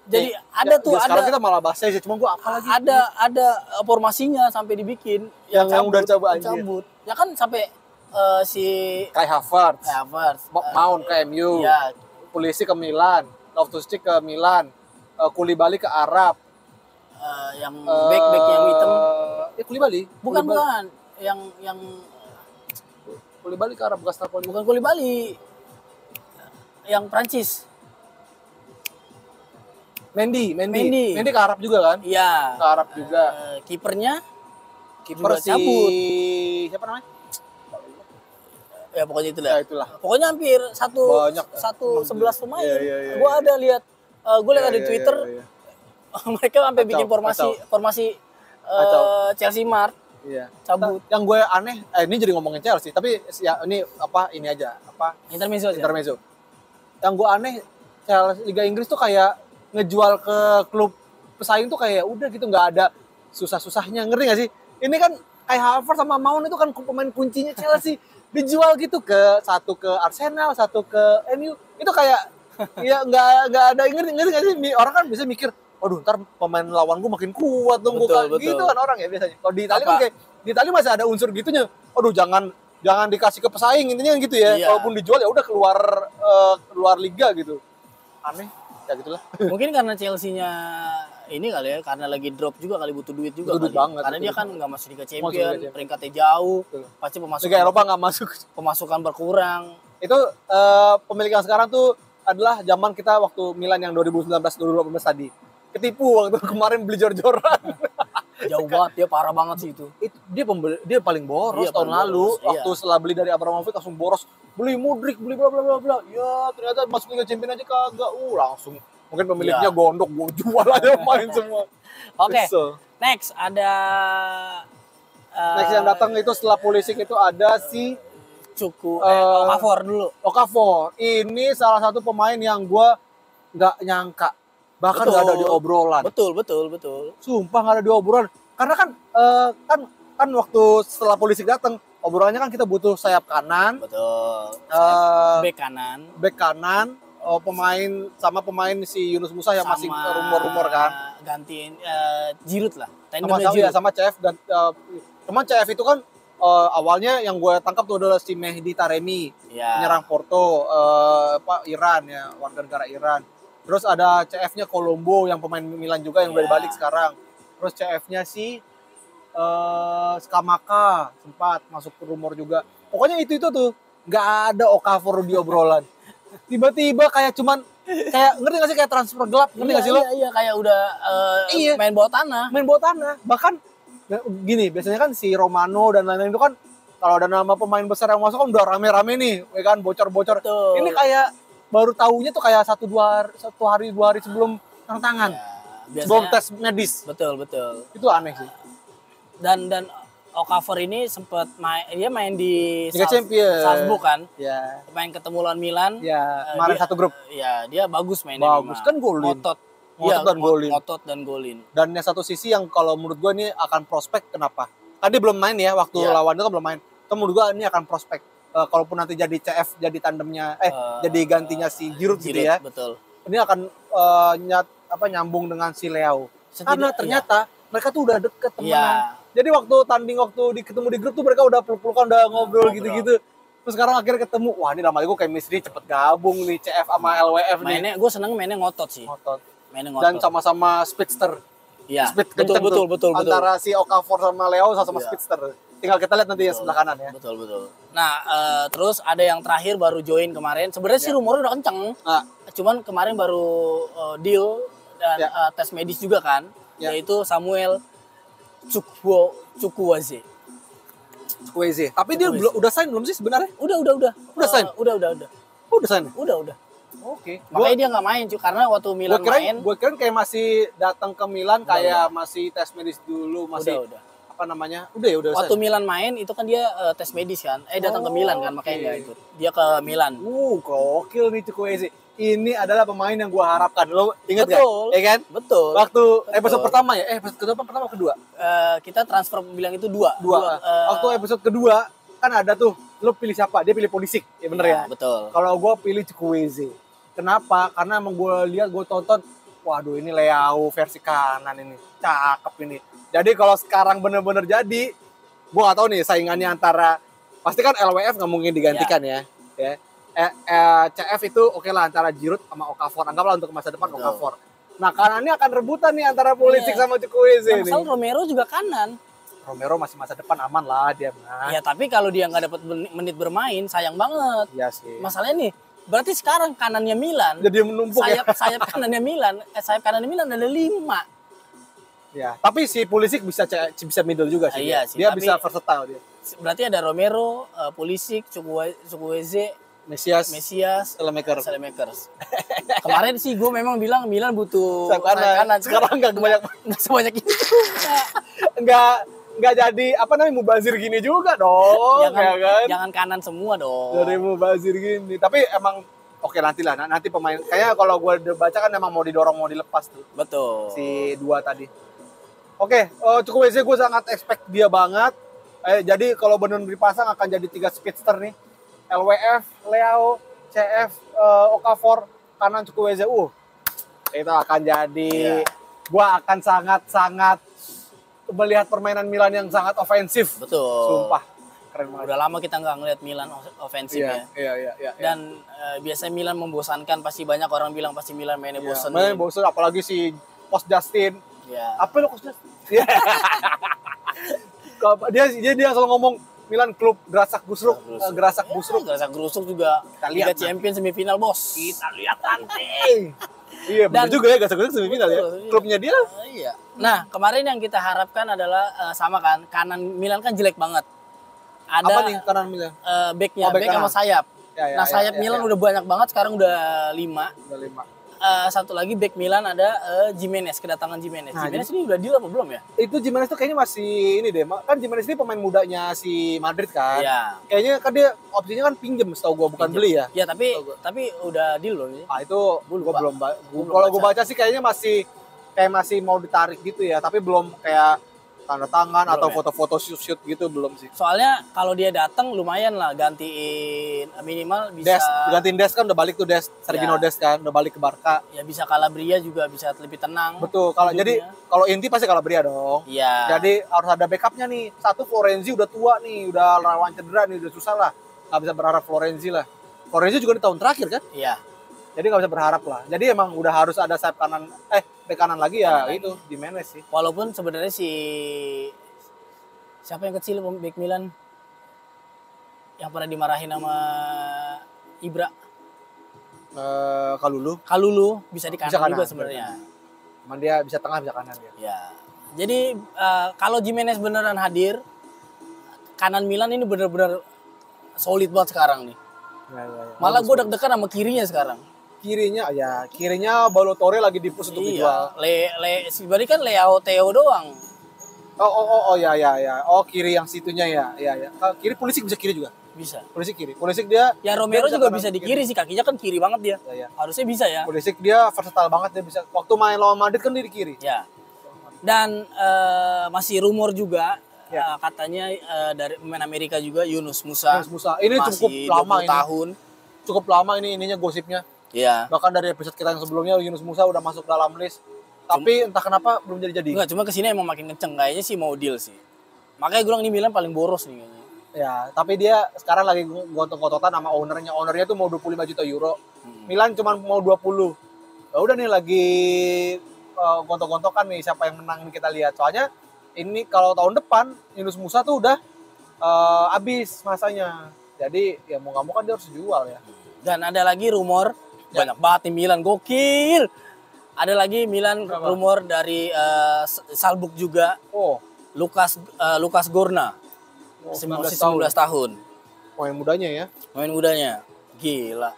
Jadi ada tuh sekarang ada kita malah bahas sih, cuma gua apa lagi? ada formasinya sampai dibikin Yang udah coba anjir. cabut. Ya kan sampai si Kai Havertz, Havertz, Mount ke MU, ya Pulisic ke Milan, Loftus-Cheek ke Milan, Koulibaly ke Arab. yang back yang hitam Koulibaly. bukan Koulibaly. bukan yang Koulibaly ke Arab, bekas Napoli. bukan Koulibaly yang Prancis. Mendy Mendy. ke Arab juga kan? Iya. Ke Arab juga. Kipernya Kiper juga si cabut. siapa namanya? Ya pokoknya itulah. Ya itulah. Pokoknya hampir Banyak. satu 11 pemain. Iya. Gua ada lihat gue lihat di Twitter Iya. mereka sampai Kacau, bikin formasi Kacau. Chelsea Mart Iya. cabut. Yang gue aneh, ini jadi ngomongin Chelsea, tapi ya ini ini aja, Intermezzo aja. intermezzo. Yang gue aneh, Chelsea Liga Inggris tuh kayak ngejual ke klub pesaing tuh kayak udah gitu, nggak ada susah-susahnya, ngerti nggak sih? Ini kan kayak Havertz sama Mount itu kan pemain kuncinya Chelsea, dijual gitu satu ke Arsenal, satu ke MU, itu kayak ya nggak ada, ngerti nggak sih? Orang kan bisa mikir, waduh ntar pemain lawan gue makin kuat dong, Betul. gitu kan orang ya biasanya. Kalau di Italia Apa? kan kayak di Italia masih ada unsur gitunya. Waduh jangan dikasih ke pesaing, intinya gitu ya. Iya. Walaupun dijual ya udah keluar liga gitu. Aneh, ya gitulah. Mungkin karena Chelsea-nya ini kali ya, karena lagi drop juga kali, butuh duit juga Butuh duit kali. banget, Karena butuh dia duit. kan nggak masuk Liga Masuk Champion, Liga Champion. peringkatnya jauh, Betul. pasti Liga Eropa nggak masuk. pemasukan berkurang. Itu pemilik yang sekarang tuh adalah zaman kita waktu Milan yang 2019-2018 tadi. Ketipu waktu kemarin beli jor-joran. Jauh banget, dia parah banget sih itu. Itu dia paling boros Iya, tahun paling lalu boros, iya. waktu setelah beli dari Abramovich langsung boros, beli Mudryk, beli bla bla bla bla. Ya ternyata masuk Liga Champions aja kagak. Langsung mungkin pemiliknya Iya. gondok, gua jual aja main semua. Oke, Kesel. next ada Next yang datang itu setelah Pulisic itu ada si Okafor dulu. Okafor. Ini salah satu pemain yang gua nggak nyangka, bahkan nggak ada di obrolan. Betul. Sumpah nggak ada di obrolan. Karena kan waktu setelah Pulisic datang, obrolannya kan kita butuh sayap kanan, Betul. Back kanan. back kanan, pemain si Yunus Musa yang masih rumor-rumor kan. Gantiin Giroud lah. Sama CF dan cuman CF itu kan awalnya yang gue tangkap tuh adalah si Mehdi Taremi, Ya. penyerang Porto, Iran ya, warga negara Iran. Terus ada CF-nya Colombo yang pemain Milan juga yang udah Ya. balik sekarang. Terus CF-nya si Skamaka sempat masuk ke rumor juga. Pokoknya itu tuh nggak ada Okafor di obrolan. Tiba-tiba kayak ngerti nggak sih, kayak transfer gelap, ngerti nggak sih lo? Iya, kayak udah Iya. main bawah tanah. Main bawah tanah. Bahkan gini, biasanya kan si Romano dan lain-lain itu kan kalau ada nama pemain besar yang masuk kan udah rame-rame nih, ya kan, bocor-bocor. Betul. Ini kayak baru tahunya tuh kayak 2 hari sebelum tanda tangan, Ya, sebelum biasanya, tes medis. Betul. Itu aneh sih. Dan Okafor ini sempat main di Liga Champions. Salzburg kan. Ya, Main ketemu lawan Milan. ya, kemarin Dia- satu grup. Ya, dia bagus mainnya. Bagus, memang. kan golin. Ngotot. Ngotot Iya, dan golin. Ngotot dan golin. Dan yang satu sisi yang kalau menurut gue ini akan prospek, kenapa? Kan dia belum main ya, waktu Iya. lawan itu kan belum main. Itu menurut gue ini akan prospek. Kalaupun nanti jadi CF, jadi tandemnya, jadi gantinya si Giroud gitu ya. Betul. Ini akan nyambung dengan si Leao. Karena ternyata mereka tuh udah deket temenan. Iya. Jadi waktu ketemu di grup tuh mereka udah peluk-pelukan, udah ngobrol gitu-gitu. Terus sekarang akhirnya ketemu, wah ini lama lagi gue chemistry cepet gabung nih CF sama LWF nih. Gue seneng mainnya ngotot sih. Ngotot. Mainnya Dan ngotot. sama-sama speedster. Iya. Speed Betul. kenceng tuh. Antara si Okafor sama Leo sama Iya. speedster. Tinggal kita lihat nanti yang sebelah kanan ya. Betul. Nah, terus ada yang terakhir baru join kemarin. Sebenarnya sih rumornya udah kenceng. Nah, Cuman kemarin baru deal dan Ya. tes medis juga kan. Ya. Yaitu Samuel Chukwueze. Squeezy. Tapi dia udah sign belum sih sebenarnya? Udah. Udah sign? Udah. Oh, udah sign. Udah. Oke. Makanya dia nggak main cuy, karena waktu Milan main Gue kira kayak masih datang ke Milan kayak masih tes medis dulu, masih udah. apa namanya? Udah ya, udah Waktu selesai. Milan main itu kan dia tes medis kan. Datang ke Milan kan, makanya nggak ikut. Dia ke Milan. Gokil nih Chukwueze. Ini adalah pemain yang gua harapkan. Lo inget gak? Betul. Ya kan? Betul. Waktu Betul. episode pertama ya? Episode kedua apa pertama kedua? Kita transfer bilang itu dua. Waktu episode kedua kan ada tuh, lo pilih siapa? Dia pilih Pulisic. Ya bener ya? Betul. Kalau gua pilih Chukwueze. Kenapa? Karena emang gua lihat, gua tonton, waduh ini Leao versi kanan ini. Cakep ini. Jadi kalau sekarang bener-bener jadi, gua gak tahu nih saingannya antara, pasti kan LWF nggak mungkin digantikan ya. CF itu oke lah antara Giroud sama Okafor. Anggaplah untuk masa depan Betul. Okafor. Nah kanannya akan rebutan nih antara Pulisic sama Chukwueze nih. Masalah Romero juga kanan. Romero masih masa depan aman lah dia mah. Ya tapi kalau dia nggak dapat menit bermain, sayang banget. Iya sih. Masalahnya nih, berarti sekarang kanannya Milan, Jadi menumpuk ya. sayap kanannya Milan, sayap kanannya Milan ada 5. Ya, tapi si Pulisic bisa middle juga sih. Iya sih, Dia tapi- bisa versatile dia. Berarti ada Romero, Pulisic, Chukwueze, Mesias, Mesias, Elemaker. Makers. Kemarin sih gue memang bilang Milan butuh Sayap kanan. Sekarang nggak banyak, nggak sebanyak itu. nggak jadi apa namanya mubazir gini juga dong, jangan, ya kan? jangan kanan semua dong. Dari mubazir gini. Tapi emang oke nanti lah, nanti pemain. Kayaknya kalau gue baca kan emang mau didorong, mau dilepas tuh Betul. si dua tadi. Oke, Chukwueze gue sangat expect dia banget. Jadi kalau benar dipasang akan jadi 3 speedster nih. LWF, Leao, CF, Okafor, kanan Chukwueze. Itu akan jadi. Iya. Gua akan sangat-sangat melihat permainan Milan yang sangat ofensif. Betul. Sumpah, keren banget. Udah lama kita nggak ngeliat Milan ofensif ya. Iya. Dan biasanya Milan membosankan, pasti banyak orang bilang pasti Milan mainnya bosen. Mainnya bosen, apalagi si Post Justin. Ya. Apa lo Post Justin? dia selalu ngomong Milan klub gerasak busruk, gerasak busruk. Gerasak gerusuk juga. Kita lihat Liga Champions semifinal bos. Kita lihat nanti. Iya, benar Dan- juga ya gerasak busruk semifinal ya. Betul, iya. Klubnya dia. Iya. Nah kemarin yang kita harapkan adalah sama kan, kanan Milan kan jelek banget. Ada Apa nih kanan Milan? backnya, Oh, back back sama kanan. sayap. Ya, Nah sayap Milan udah banyak banget, sekarang udah 5. udah 5. Satu lagi back Milan ada Gimenez, kedatangan Gimenez. Nah, Gimenez ini udah deal apa belum ya? Itu Gimenez tuh kayaknya masih ini deh. Kan Gimenez ini pemain mudanya si Madrid kan. Iya. Kayaknya kan dia opsinya kan pinjem setahu gua, bukan beli ya. Ya tapi udah deal loh. Ah itu Gua gua lupa. belum Gua belum kalau gua baca. baca sih kayaknya masih mau ditarik gitu ya, tapi belum kayak tanda tangan Belum atau ya? foto-foto shoot gitu belum sih. Soalnya kalau dia datang lumayan lah, gantiin minimal bisa Gantiin Des kan udah balik tuh Sergio Ya. Des kan udah balik ke Barca. ya bisa Calabria juga bisa lebih tenang. Betul. Kalau hidupnya. jadi kalau inti pasti Calabria dong. Iya. Jadi harus ada backupnya nih. Satu Florenzi udah tua nih, udah rawan cedera nih, udah susah lah. Nggak bisa berharap Florenzi lah. Florenzi juga di tahun terakhir kan. Iya. Jadi nggak bisa berharap lah. Jadi emang udah harus ada sayap kanan, back kanan lagi ya Kanan itu Gimenez sih. Walaupun sebenarnya siapa yang kecil back Milan yang pernah dimarahin sama Ibra, Kalulu bisa di kanan Bisa kanan, juga sebenarnya. Cuman dia bisa tengah, bisa kanan ya. Ya. Jadi kalau Gimenez beneran hadir, kanan Milan ini bener-bener solid banget sekarang nih. Ya. Malah gue deg-degan sama kirinya sekarang. Kirinya Balotelli lagi di push untuk dijual. Iya. Berarti kan Leao Theo doang. Oh ya. Oh kiri yang situnya ya. Kiri Pulisic bisa kiri juga. Bisa. Pulisic dia. Ya Romero dia juga kanan bisa di kiri sih, kakinya kan kiri banget dia. Ya. Harusnya bisa ya. Pulisic dia versatile banget, dia bisa. Waktu main lawan Madrid kan dia di kiri. Ya. Dan masih rumor juga Ya. katanya dari pemain Amerika juga Yunus Musa. Yunus Musa. Ini masih cukup lama 20 ini. tahun. Cukup lama ininya gosipnya. Iya. Bahkan dari episode kita yang sebelumnya Yunus Musa udah masuk dalam list. Tapi entah kenapa belum jadi-jadi. Enggak, cuma kesini emang makin kenceng, kayaknya sih mau deal sih. Makanya gue bilang ini Milan paling boros nih kayaknya. Ya, tapi dia sekarang lagi gontok-gontokan sama ownernya. Ownernya tuh mau 25 juta euro. Milan cuma mau 20. Ya udah nih lagi gontok-gontokan nih siapa yang menang nih kita lihat. Soalnya ini kalau tahun depan Yunus Musa tuh udah habis masanya. Jadi ya mau nggak mau kan dia harus jual ya. Dan ada lagi rumor, banyak banget nih Milan, gokil. Ada lagi Milan Berapa? rumor dari Salzburg juga, Oh, Lucas Gorna. 19 Masih 19 tahun. Pemain mudanya ya. Main mudanya. Gila.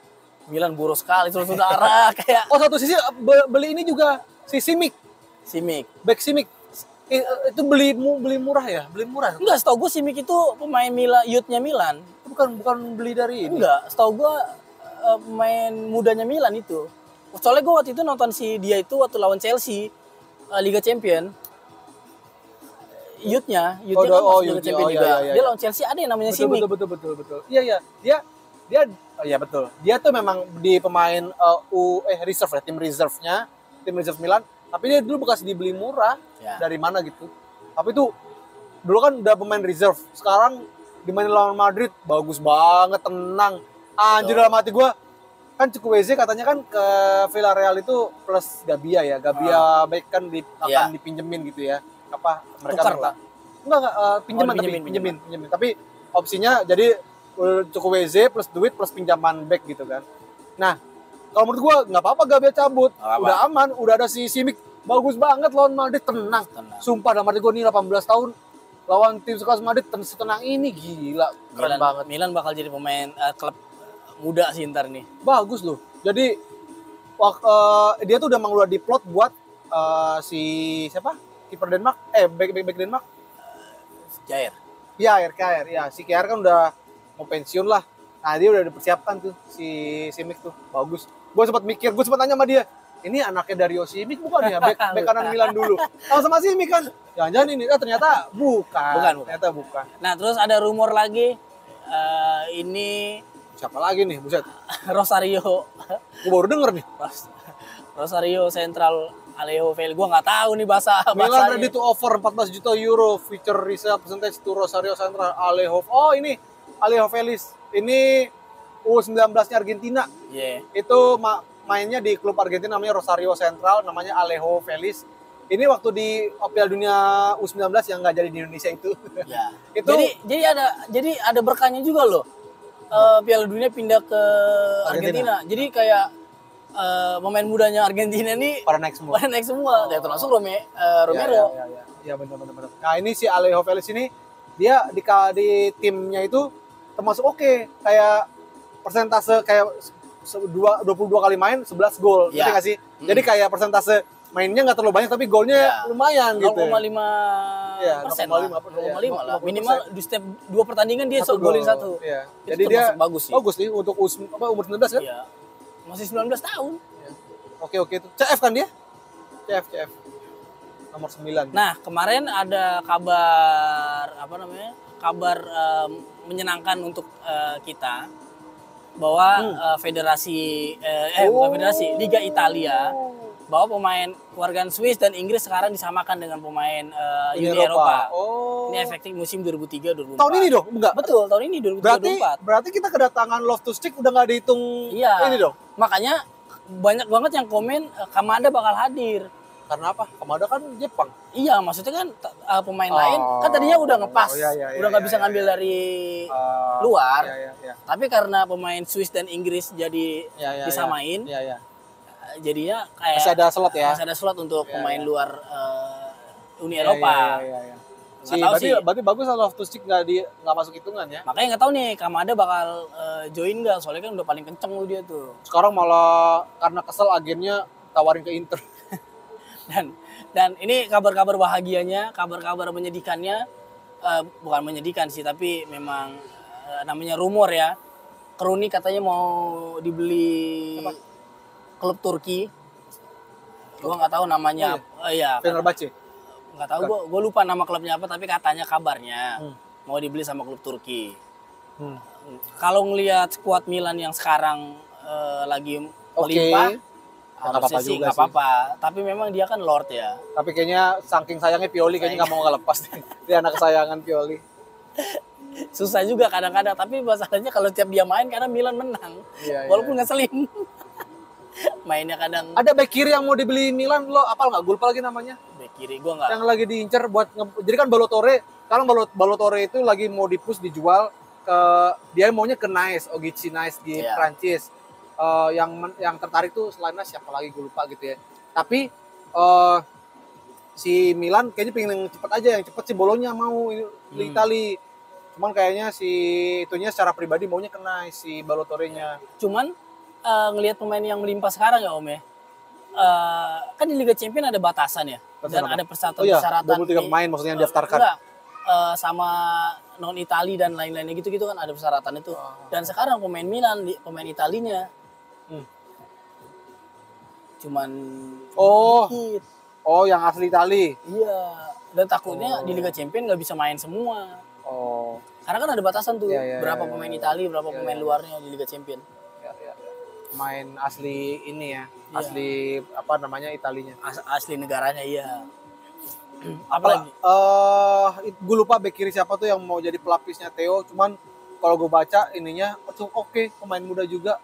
Milan boros sekali saudara kayak Oh, satu sisi beli ini juga si Simic, Simic. back Simic. Itu beli murah ya? Beli murah. Enggak, setahu gue Simic itu pemain youth-nya Milan. Bukan beli dari ini. Enggak, setahu gue pemain mudanya Milan itu. Soalnya gue waktu itu nonton dia itu waktu lawan Chelsea Liga Champion. Youth-nya kan masuk Liga Champion juga. Iya. Dia lawan Chelsea ada yang namanya Simic. Betul. Iya. Dia iya betul. Dia tuh memang di pemain reserve ya, tim reserve Milan, tapi dia dulu bekas dibeli murah. Ya. Dari mana gitu. Tapi tuh dulu kan udah pemain reserve. Sekarang dimainin lawan Madrid bagus banget, tenang. Anjir dalam hati gue kan Chukwueze katanya kan ke Villarreal itu plus Gabia ya. Gabia baik kan akan dipinjemin gitu ya. Apa mereka tukar minta? lah. Enggak pinjemin. Tapi opsinya jadi Chukwueze plus duit plus pinjaman back gitu kan. Nah, kalau menurut gua nggak apa-apa Gabia cabut. Udah aman, udah ada si Simic bagus banget lawan Madrid, tenang. Sumpah dalam arti gua nih 18 tahun lawan tim sekelas Madrid setenang ini, gila, keren banget. Milan bakal jadi pemain klub muda sih ntar nih. Bagus loh. Jadi dia tuh udah udah diplot buat si siapa? Kiper Denmark, back Denmark. Jair. Iya, Kjaer. Ya, si Kjaer kan udah mau pensiun lah. Nah, dia udah dipersiapkan tuh si Simic tuh. Bagus. Gue sempat nanya sama dia, ini anaknya Dario Simic bukan ya? Back kanan Milan dulu. Sama Simic kan. Jangan-jangan ini, ternyata bukan. Ternyata bukan. Nah, terus ada rumor lagi ini siapa lagi nih, buset. Rosario. Gue baru denger nih. Rosario Central Alejo Fel, gue nggak tahu nih bahasanya. Milan ready to offer 14 juta euro, future resale percentage to Rosario Central Alejo. Oh ini Alejo Felis, ini U19-nya Argentina. Yeah. Itu mainnya di klub Argentina namanya Rosario Central, namanya Alejo Felis. Ini waktu di Piala Dunia U19 yang nggak jadi di Indonesia itu. Ya. Itu jadi ada berkahnya juga loh. Piala Dunia pindah ke Argentina. Jadi kayak pemain mudanya Argentina ini pada naik semua. Ya, termasuk Romero. Iya benar. Nah ini si Alejo Felis ini dia di timnya itu termasuk oke. Kayak persentase kayak 22 kali main 11 gol. Ngerti nggak sih? Jadi kayak persentase mainnya nggak terlalu banyak tapi golnya lumayan gitu. 0,5% lah. Minimal di setiap 2 pertandingan dia golin 1. Iya. Jadi dia bagus sih. Bagus nih untuk umur 19 kan? Iya. Masih 19 tahun. Ya. Oke itu. CF kan dia? CF. Nomor 9. Nah, kemarin ada kabar Kabar menyenangkan untuk kita bahwa bukan federasi, Liga Italia bahwa pemain warga Swiss dan Inggris sekarang disamakan dengan pemain Uni Eropa. Ini efektif musim 2003-2004. Tahun ini dong? Enggak. Betul, tahun ini 2003-2004. Berarti kita kedatangan Loftus-Cheek udah nggak dihitung ini dong? Makanya banyak banget yang komen Kamada bakal hadir. Karena apa? Kamada kan Jepang. Iya, maksudnya kan pemain lain kan tadinya udah ngepas, udah nggak bisa ngambil dari luar. Tapi karena pemain Swiss dan Inggris jadi disamain, jadinya kayak masih ada slot ya. Masih ada slot untuk pemain luar Uni Eropa. Berarti bagus lah Loftus-Cheek nggak masuk hitungan ya. Makanya nggak tahu nih Kamada bakal join nggak, soalnya kan udah paling kenceng lu dia tuh. Sekarang malah karena kesel agennya tawarin ke Inter. Dan ini kabar-kabar bahagianya, kabar-kabar menyedihkannya, bukan menyedihkan sih, tapi memang namanya rumor ya. Kroni katanya mau dibeli klub Turki. Gua nggak tahu namanya. Fenerbahce. Nggak tahu, gue lupa nama klubnya apa, tapi katanya kabarnya mau dibeli sama klub Turki. Kalau ngelihat skuad Milan yang sekarang lagi melimpah, harusnya sih nggak apa-apa. Tapi memang dia kan Lord ya. Tapi kayaknya saking sayangnya Pioli kayaknya nggak mau ngelepas. Dia anak kesayangan Pioli. Susah juga kadang-kadang, tapi masalahnya kalau tiap dia main karena Milan menang. Walaupun ngeselin. Mainnya kadang. Ada bek kiri yang mau dibeli Milan, lo apal nggak? Gue lupa lagi namanya. Bek kiri gue nggak. Yang lagi diincar buat jadi kan Balotore. Sekarang Balotore itu lagi mau dijual ke, dia maunya ke Nice, Ogichi Nice di Prancis. Yang tertarik tuh selainnya siapa lagi gue lupa gitu ya. Tapi si Milan kayaknya pengen yang cepet aja, yang cepet si Bolonya mau di Itali. Cuman kayaknya si itunya secara pribadi maunya ke Nice si Balotorenya. Cuman ngelihat pemain yang melimpah sekarang ya Om ya. kan di Liga Champions ada batasan ya, dan ada persyaratan 23 pemain maksudnya yang daftarkan. Enggak, sama non Itali dan lain-lainnya gitu kan ada persyaratan itu. Dan sekarang pemain Milan, pemain Italinya cuman dikit. Oh, yang asli Itali. Iya, dan takutnya di Liga Champions nggak bisa main semua. Oh. Karena kan ada batasan tuh, berapa iya, pemain Itali, berapa pemain luarnya di Liga Champions. Ya. Main asli ini ya, asli apa namanya Italinya. Asli negaranya iya. Apalagi? Gue lupa bek kiri siapa tuh yang mau jadi pelapisnya Theo. Cuman kalau gue baca ininya, oke, pemain muda juga.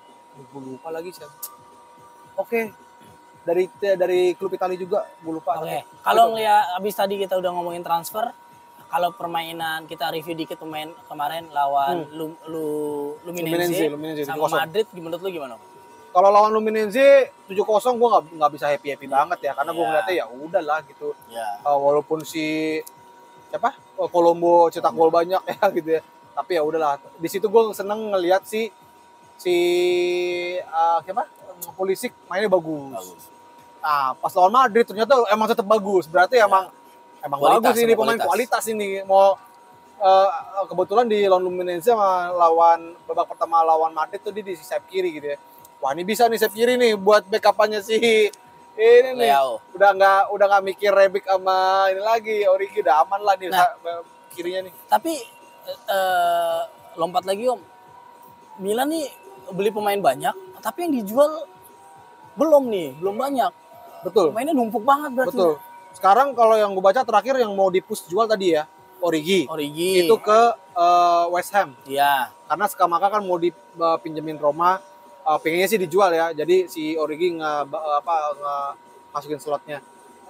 Gue lupa lagi siapa. Oke. Dari klub Italia juga, gue lupa. Oke. Kalau ngeliat abis tadi kita udah ngomongin transfer, kalau permainan kita review dikit pemain kemarin lawan Luminense sama 7-0. Madrid, menurut lu gimana? Kalau lawan Luminense 7-0 gue nggak bisa happy banget ya, karena gue ngeliatnya ya udahlah gitu. Walaupun si siapa Colombo cetak gol banyak ya gitu ya, tapi ya udahlah. Di situ gue seneng ngelihat si siapa Pulisic mainnya bagus. Nah, pas lawan Madrid ternyata emang tetap bagus. Berarti emang kualitas, bagus ini pemain kualitas ini. Mau kebetulan di lawan Luminense sama babak pertama lawan Madrid tuh dia di sayap kiri gitu ya. Wah, ini bisa nih sayap kiri nih buat backup-annya si ini nih. Leo. Udah nggak mikir Rebic sama ini lagi, Origi udah aman lah nih kirinya nih. Tapi lompat lagi Om. Milan nih beli pemain banyak, tapi yang dijual belum banyak. Betul. Pemainnya numpuk banget berarti. Betul. Sekarang kalau yang gue baca terakhir yang mau di-push jual tadi ya, Origi. Itu ke West Ham. Iya. Karena Skamaka kan mau dipinjemin Roma, pengennya sih dijual ya. Jadi si Origi masukin slotnya.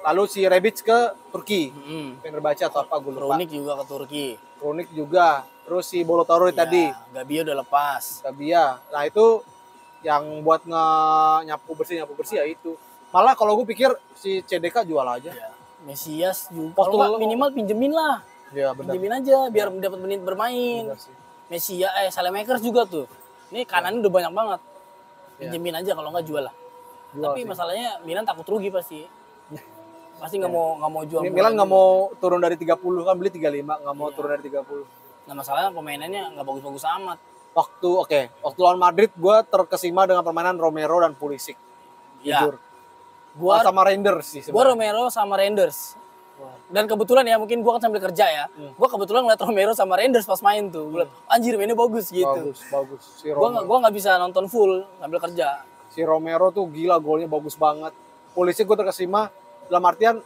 Lalu si Rebic ke Turki. Pengen baca atau apa gue lupa. Krunic juga ke Turki. Krunic juga. Terus si Bolotoroi tadi. Gabia udah lepas. Gabia. Nah itu yang buat nyapu bersih ya itu. Malah kalau gue pikir si CDK jual aja. Ya. Mesias juga. Kalau minimal pinjemin lah. Iya benar. Pinjemin aja biar dapat menit bermain. Mesias, Saelemaekers juga tuh. Ini kanan udah banyak banget. Pinjemin aja kalau nggak jual lah. Tapi masalahnya Milan takut rugi pasti. Pasti nggak mau jual. Milan nggak mau turun dari 30 kan, beli 35, nggak mau turun dari 30. Nah masalahnya pemainannya nggak bagus-bagus amat. Waktu lawan Madrid gue terkesima dengan permainan Romero dan Pulisic. Jujur. Gua sama Reinders sih sebenarnya. Gua Romero sama Reinders. Dan kebetulan ya, mungkin gua kan sambil kerja ya. Gua kebetulan ngeliat Romero sama Reinders pas main tuh. Gua liat, anjir mainnya bagus gitu. Bagus. Si Romero. Gua nggak bisa nonton full sambil kerja. Si Romero tuh gila, golnya bagus banget. Pulisic gua terkesima dalam artian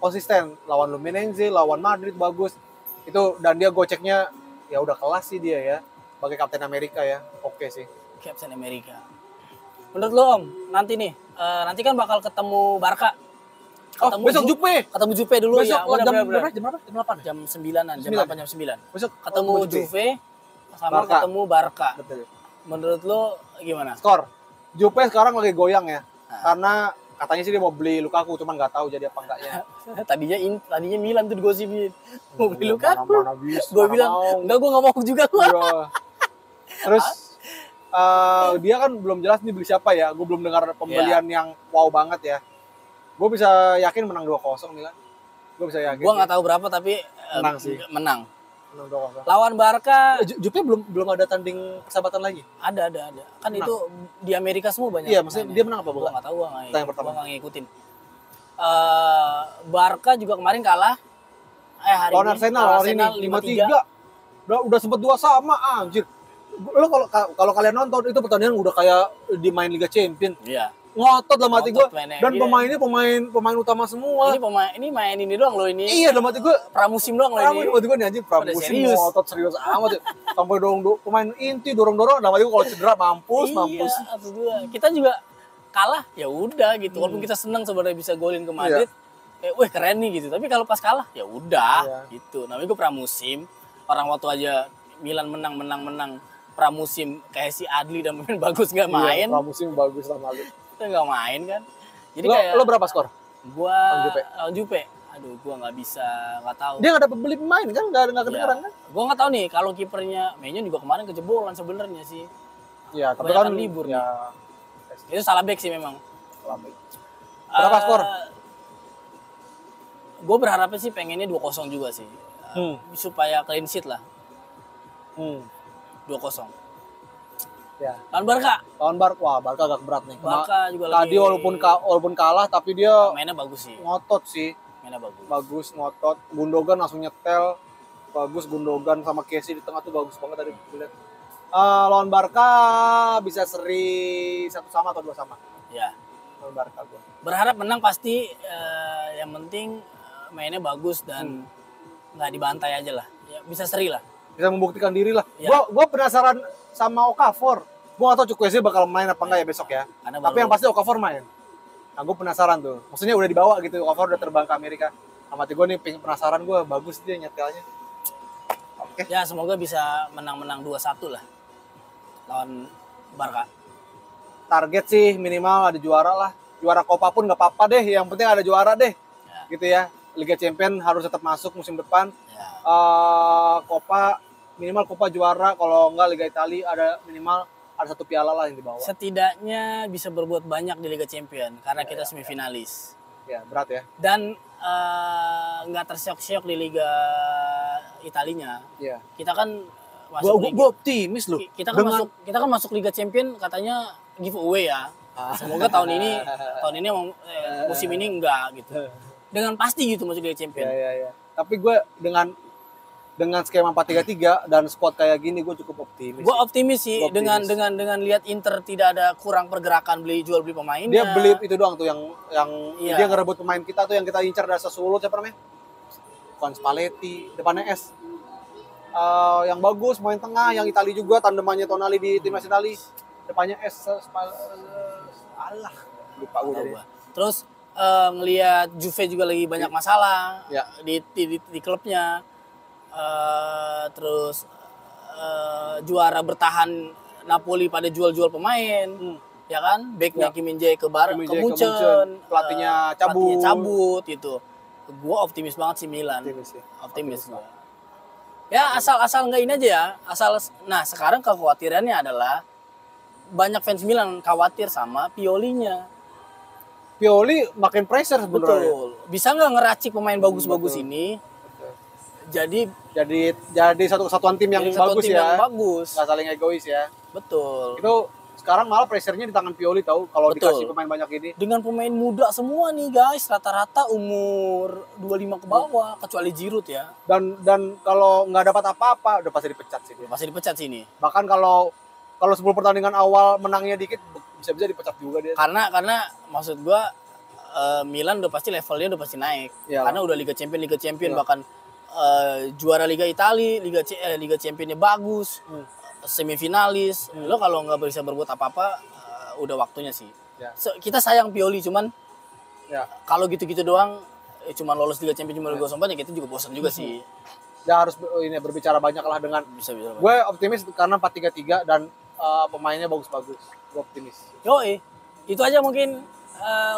konsisten. Lawan Luminense, lawan Madrid bagus. Itu dan dia goceknya ya udah kelas sih dia ya. Sebagai Kapten Amerika ya. Oke sih. Kapten Amerika. Menurut lo Om, nanti nih, nanti kan bakal ketemu Barca. Besok Juve. Ketemu Juve dulu besok, ya. Jam berapa? Jam 8? Jam 9-an, jam 8, jam 9. Besok ketemu Juve sama ketemu Barca. Betul. Menurut lo gimana? Skor. Juve sekarang lagi goyang ya. Karena katanya sih dia mau beli Lukaku, cuman nggak tahu jadi apa enggaknya. tadinya Milan tuh digosipin. Mau beli Lukaku. Gue bilang, enggak, gue nggak mau juga. Terus dia kan belum jelas nih beli siapa ya. Gue belum dengar pembelian yang wow banget ya. Gue bisa yakin menang 2-0 Milan. Gue bisa yakin. Gue nggak tahu berapa tapi menang sih. Menang 2-0. Lawan Barca. Jupe belum ada tanding persahabatan lagi. Ada. Kan menang. Itu di Amerika semua banyak. Iya, maksudnya dia menang apa? Gue nggak tahu. Gue nggak ngikutin. Barca juga kemarin kalah. Hari lawan Arsenal 5-3. Udah sempet 2 sama anjir. Lo kalau kalian nonton itu pertandingan udah kayak di main Liga Champions. Iya. Ngotot dalam hati gue. Dan pemainnya pemain utama semua. Ini main ini doang lo ini. Iya, dalam hati gue pramusim doang lo ini. Dalam hati gue nih anjing pramusim ngotot serius amat. Sampai pemain inti dorong-dorong. Dalam hati gue kalau cedera mampus. Iya, kita juga kalah ya udah gitu. Walaupun kita senang sebenarnya bisa golin ke Madrid. Wah keren nih gitu. Tapi kalau pas kalah ya udah gitu. Namanya gue pramusim. Orang waktu aja Milan menang pramusim kayak si Adli dan pemain bagus nggak main. Iya, pramusim bagus sama Adli. Kita nggak main kan. Jadi lo berapa skor? Gua lawan Juve. Aduh, gua nggak bisa, nggak tahu. Dia nggak dapat beli pemain kan? Nggak kedengeran kan? Gua nggak tahu nih kalau kipernya Mainnya juga kemarin kejebolan sebenarnya sih. Iya, tapi kan libur ya. Itu salah back sih memang. Salah back. Berapa skor? Gue berharapnya sih pengennya 2-0 juga sih. Supaya clean sheet lah. 2-0. Ya. Lawan Barca. Lawan Barca, wah Barca agak berat nih. Barca juga Tadi walaupun kalah tapi dia mainnya bagus sih. ngotot sih. Mainnya bagus. Bagus, ngotot. Gundogan langsung nyetel. Bagus, Gundogan sama Kessie di tengah tuh bagus banget tadi lihat. Lawan Barca bisa seri 1-1 atau 2-2. Ya. Lawan Barca gua. Berharap menang pasti, yang penting mainnya bagus dan nggak dibantai aja lah. Ya, bisa seri lah. Bisa membuktikan diri lah. Ya. Gua penasaran sama Okafor. Gua gak tau Chukwueze bakal main apa enggak ya besok ya. Karena Tapi yang pasti Okafor main. Nah, gue penasaran tuh. Maksudnya udah dibawa gitu. Okafor udah terbang ke Amerika. Sama gue nih penasaran gue, bagus dia nyetelnya. Oke. Ya, semoga bisa menang-menang 2-1 lah lawan Barca. Target sih minimal ada juara lah. Juara Copa pun nggak apa-apa deh. Yang penting ada juara deh. Ya. Gitu ya. Liga Champion harus tetap masuk musim depan. Ya. Copa minimal Copa juara. Kalau enggak Liga Italia ada minimal ada 1 piala lah yang dibawa. Setidaknya bisa berbuat banyak di Liga Champion karena kita semifinalis. Ya berat ya. Dan nggak tersiok-siok di Liga Italinya. Iya. Kita kan masuk Gue optimis loh. kita kan masuk Liga Champion katanya giveaway ya. Semoga tahun ini musim ini enggak gitu. Dengan pasti gitu masuk Liga Champion. Ya. Tapi gue dengan skema 4-3-3 dan squad kayak gini gue cukup optimis. Gue optimis sih dengan lihat Inter tidak ada kurang pergerakan jual beli pemain. Dia beli itu doang tuh yang Iya. dia ngerebut pemain kita tuh yang kita incar dari Sassuolo siapa namanya? Bukan Spalletti, depannya S. Yang bagus main tengah, yang Itali juga tandemannya Tonali di timnas Itali. Depannya S. Alah, lupa gue jadi. Terus ngelihat Juve juga lagi banyak masalah Ya. di klubnya. Terus juara bertahan Napoli pada jual-jual pemain, ya kan? Backnya Ya. Kim Min-jae ke Munchen, pelatihnya cabut gitu. Gue optimis banget sih Milan, optimis gua. Ya asal nggak ini aja ya, nah sekarang kekhawatirannya adalah banyak fans Milan khawatir sama Piolinya. Pioli makin pressure sebenarnya. Betul, bisa nggak ngeracik pemain bagus-bagus ini? Jadi satu kesatuan tim yang bagus tim ya. yang bagus. Nggak saling egois ya. Betul. Itu sekarang malah pressure-nya di tangan Pioli tahu kalau Betul. dikasih pemain banyak ini. Dengan pemain muda semua nih guys, rata-rata umur 25 ke bawah, kecuali Giroud ya. Dan kalau nggak dapat apa-apa udah pasti dipecat sih dia. Pasti dipecat sih ini. Bahkan kalau 10 pertandingan awal menangnya dikit bisa-bisa dipecat juga dia. Karena maksud gua Milan udah pasti levelnya udah pasti naik. Iyalah. Karena udah Liga Champion Iyalah. bahkan juara Liga Italia, Liga Championnya bagus. Semifinalis. Lo kalau nggak bisa berbuat apa-apa udah waktunya sih. Ya. Kita sayang Pioli cuman Ya. kalau gitu-gitu doang cuman lolos Liga Champions cuma Liga Champions ya kita juga bosan juga sih. Dia harus berbicara banyak lah dengan Bisa. gue optimis karena 4-3-3 dan pemainnya bagus-bagus. Gue optimis. Yoi. Itu aja mungkin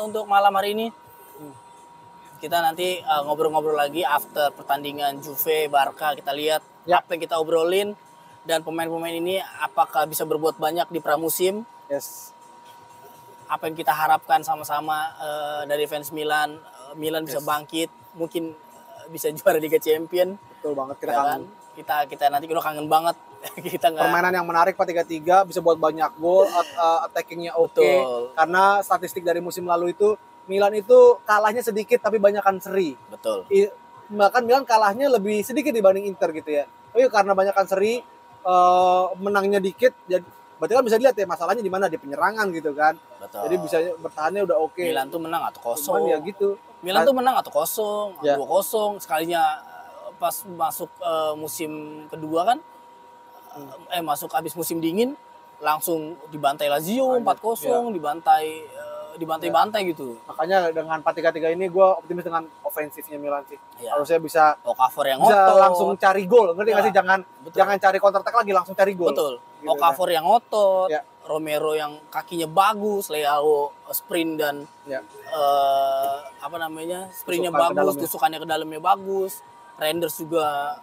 untuk malam hari ini. Kita nanti ngobrol-ngobrol lagi after pertandingan Juve Barca, kita lihat apa yang kita obrolin dan pemain-pemain ini apakah bisa berbuat banyak di pramusim. Yes. Apa yang kita harapkan sama-sama dari fans Milan, Milan bisa bangkit, mungkin bisa juara Liga Champion. Betul banget, kita Ya kangen. kan? Kita nanti udah kangen banget. Kita nggak. Permainan yang menarik 4-3-3 bisa buat banyak gol, attackingnya oke. Betul. Karena statistik dari musim lalu itu Milan itu kalahnya sedikit tapi banyakan seri. Betul. Bahkan Milan kalahnya lebih sedikit dibanding Inter gitu ya. Tapi karena banyakan seri, menangnya dikit, jadi berarti kan bisa dilihat ya masalahnya di mana, di penyerangan gitu kan. Betul. Jadi bisa bertahannya udah oke. Milan tuh menang atau kosong. Cuman ya gitu. Milan tuh menang atau kosong, Ya. 2-0 sekalinya pas masuk musim kedua kan, masuk habis musim dingin langsung dibantai Lazio 4-0, dibantai gitu. Makanya dengan 4-3-3 ini gue optimis dengan ofensifnya Milan sih. Ya. Harusnya bisa Okafor yang bisa ngotot. langsung cari gol. Ngerti nggak Ya. sih? Jangan cari counter attack lagi, langsung cari gol. Betul. Gitu, Okafor yang ngotot, Ya. Romero yang kakinya bagus, Leao sprint dan Ya. sprintnya Tusukan ke bagus, dalamnya. tusukannya ke dalamnya bagus. Renders juga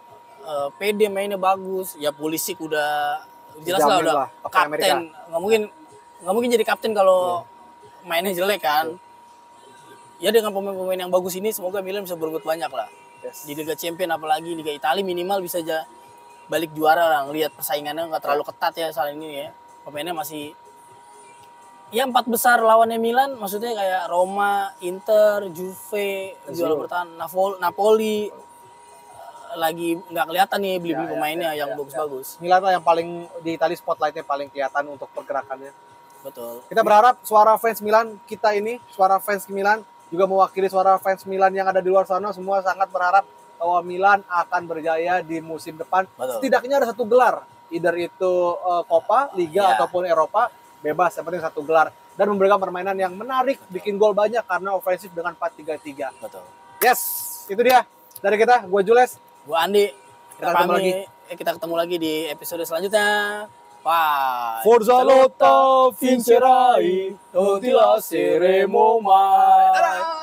pede mainnya bagus. Ya Pulisic udah jelas lah Dijamin udah lah, Kapten Amerika. kapten. Nggak mungkin jadi kapten kalau mainnya jelek kan. ya dengan pemain-pemain yang bagus ini semoga Milan bisa berbuat banyak lah. Yes. Di Liga Champions apalagi Liga Italia minimal bisa aja balik juara lah. Lihat persaingannya nggak terlalu ketat ya saat ini ya. Pemainnya masih ya 4 besar lawannya Milan, maksudnya kayak Roma, Inter, Juve, juara bertahan, Napoli lagi nggak kelihatan nih beli-beli pemainnya yang bagus-bagus. Milan lah yang paling di Italia spotlightnya paling kelihatan untuk pergerakannya. Betul. Kita berharap suara fans Milan kita ini, suara fans Milan juga mewakili suara fans Milan yang ada di luar sana, semua sangat berharap bahwa Milan akan berjaya di musim depan. Betul. Setidaknya ada 1 gelar, either itu Copa, Liga ataupun Eropa, bebas yang penting 1 gelar dan memberikan permainan yang menarik, bikin gol banyak karena ofensif dengan 4-3-3. Betul. Yes, itu dia dari kita. Gue Jules, gue Andi. Kita ketemu lagi. Kita ketemu lagi di episode selanjutnya. Bye. Forza Lotta vincerai, non ti lasceremo mai.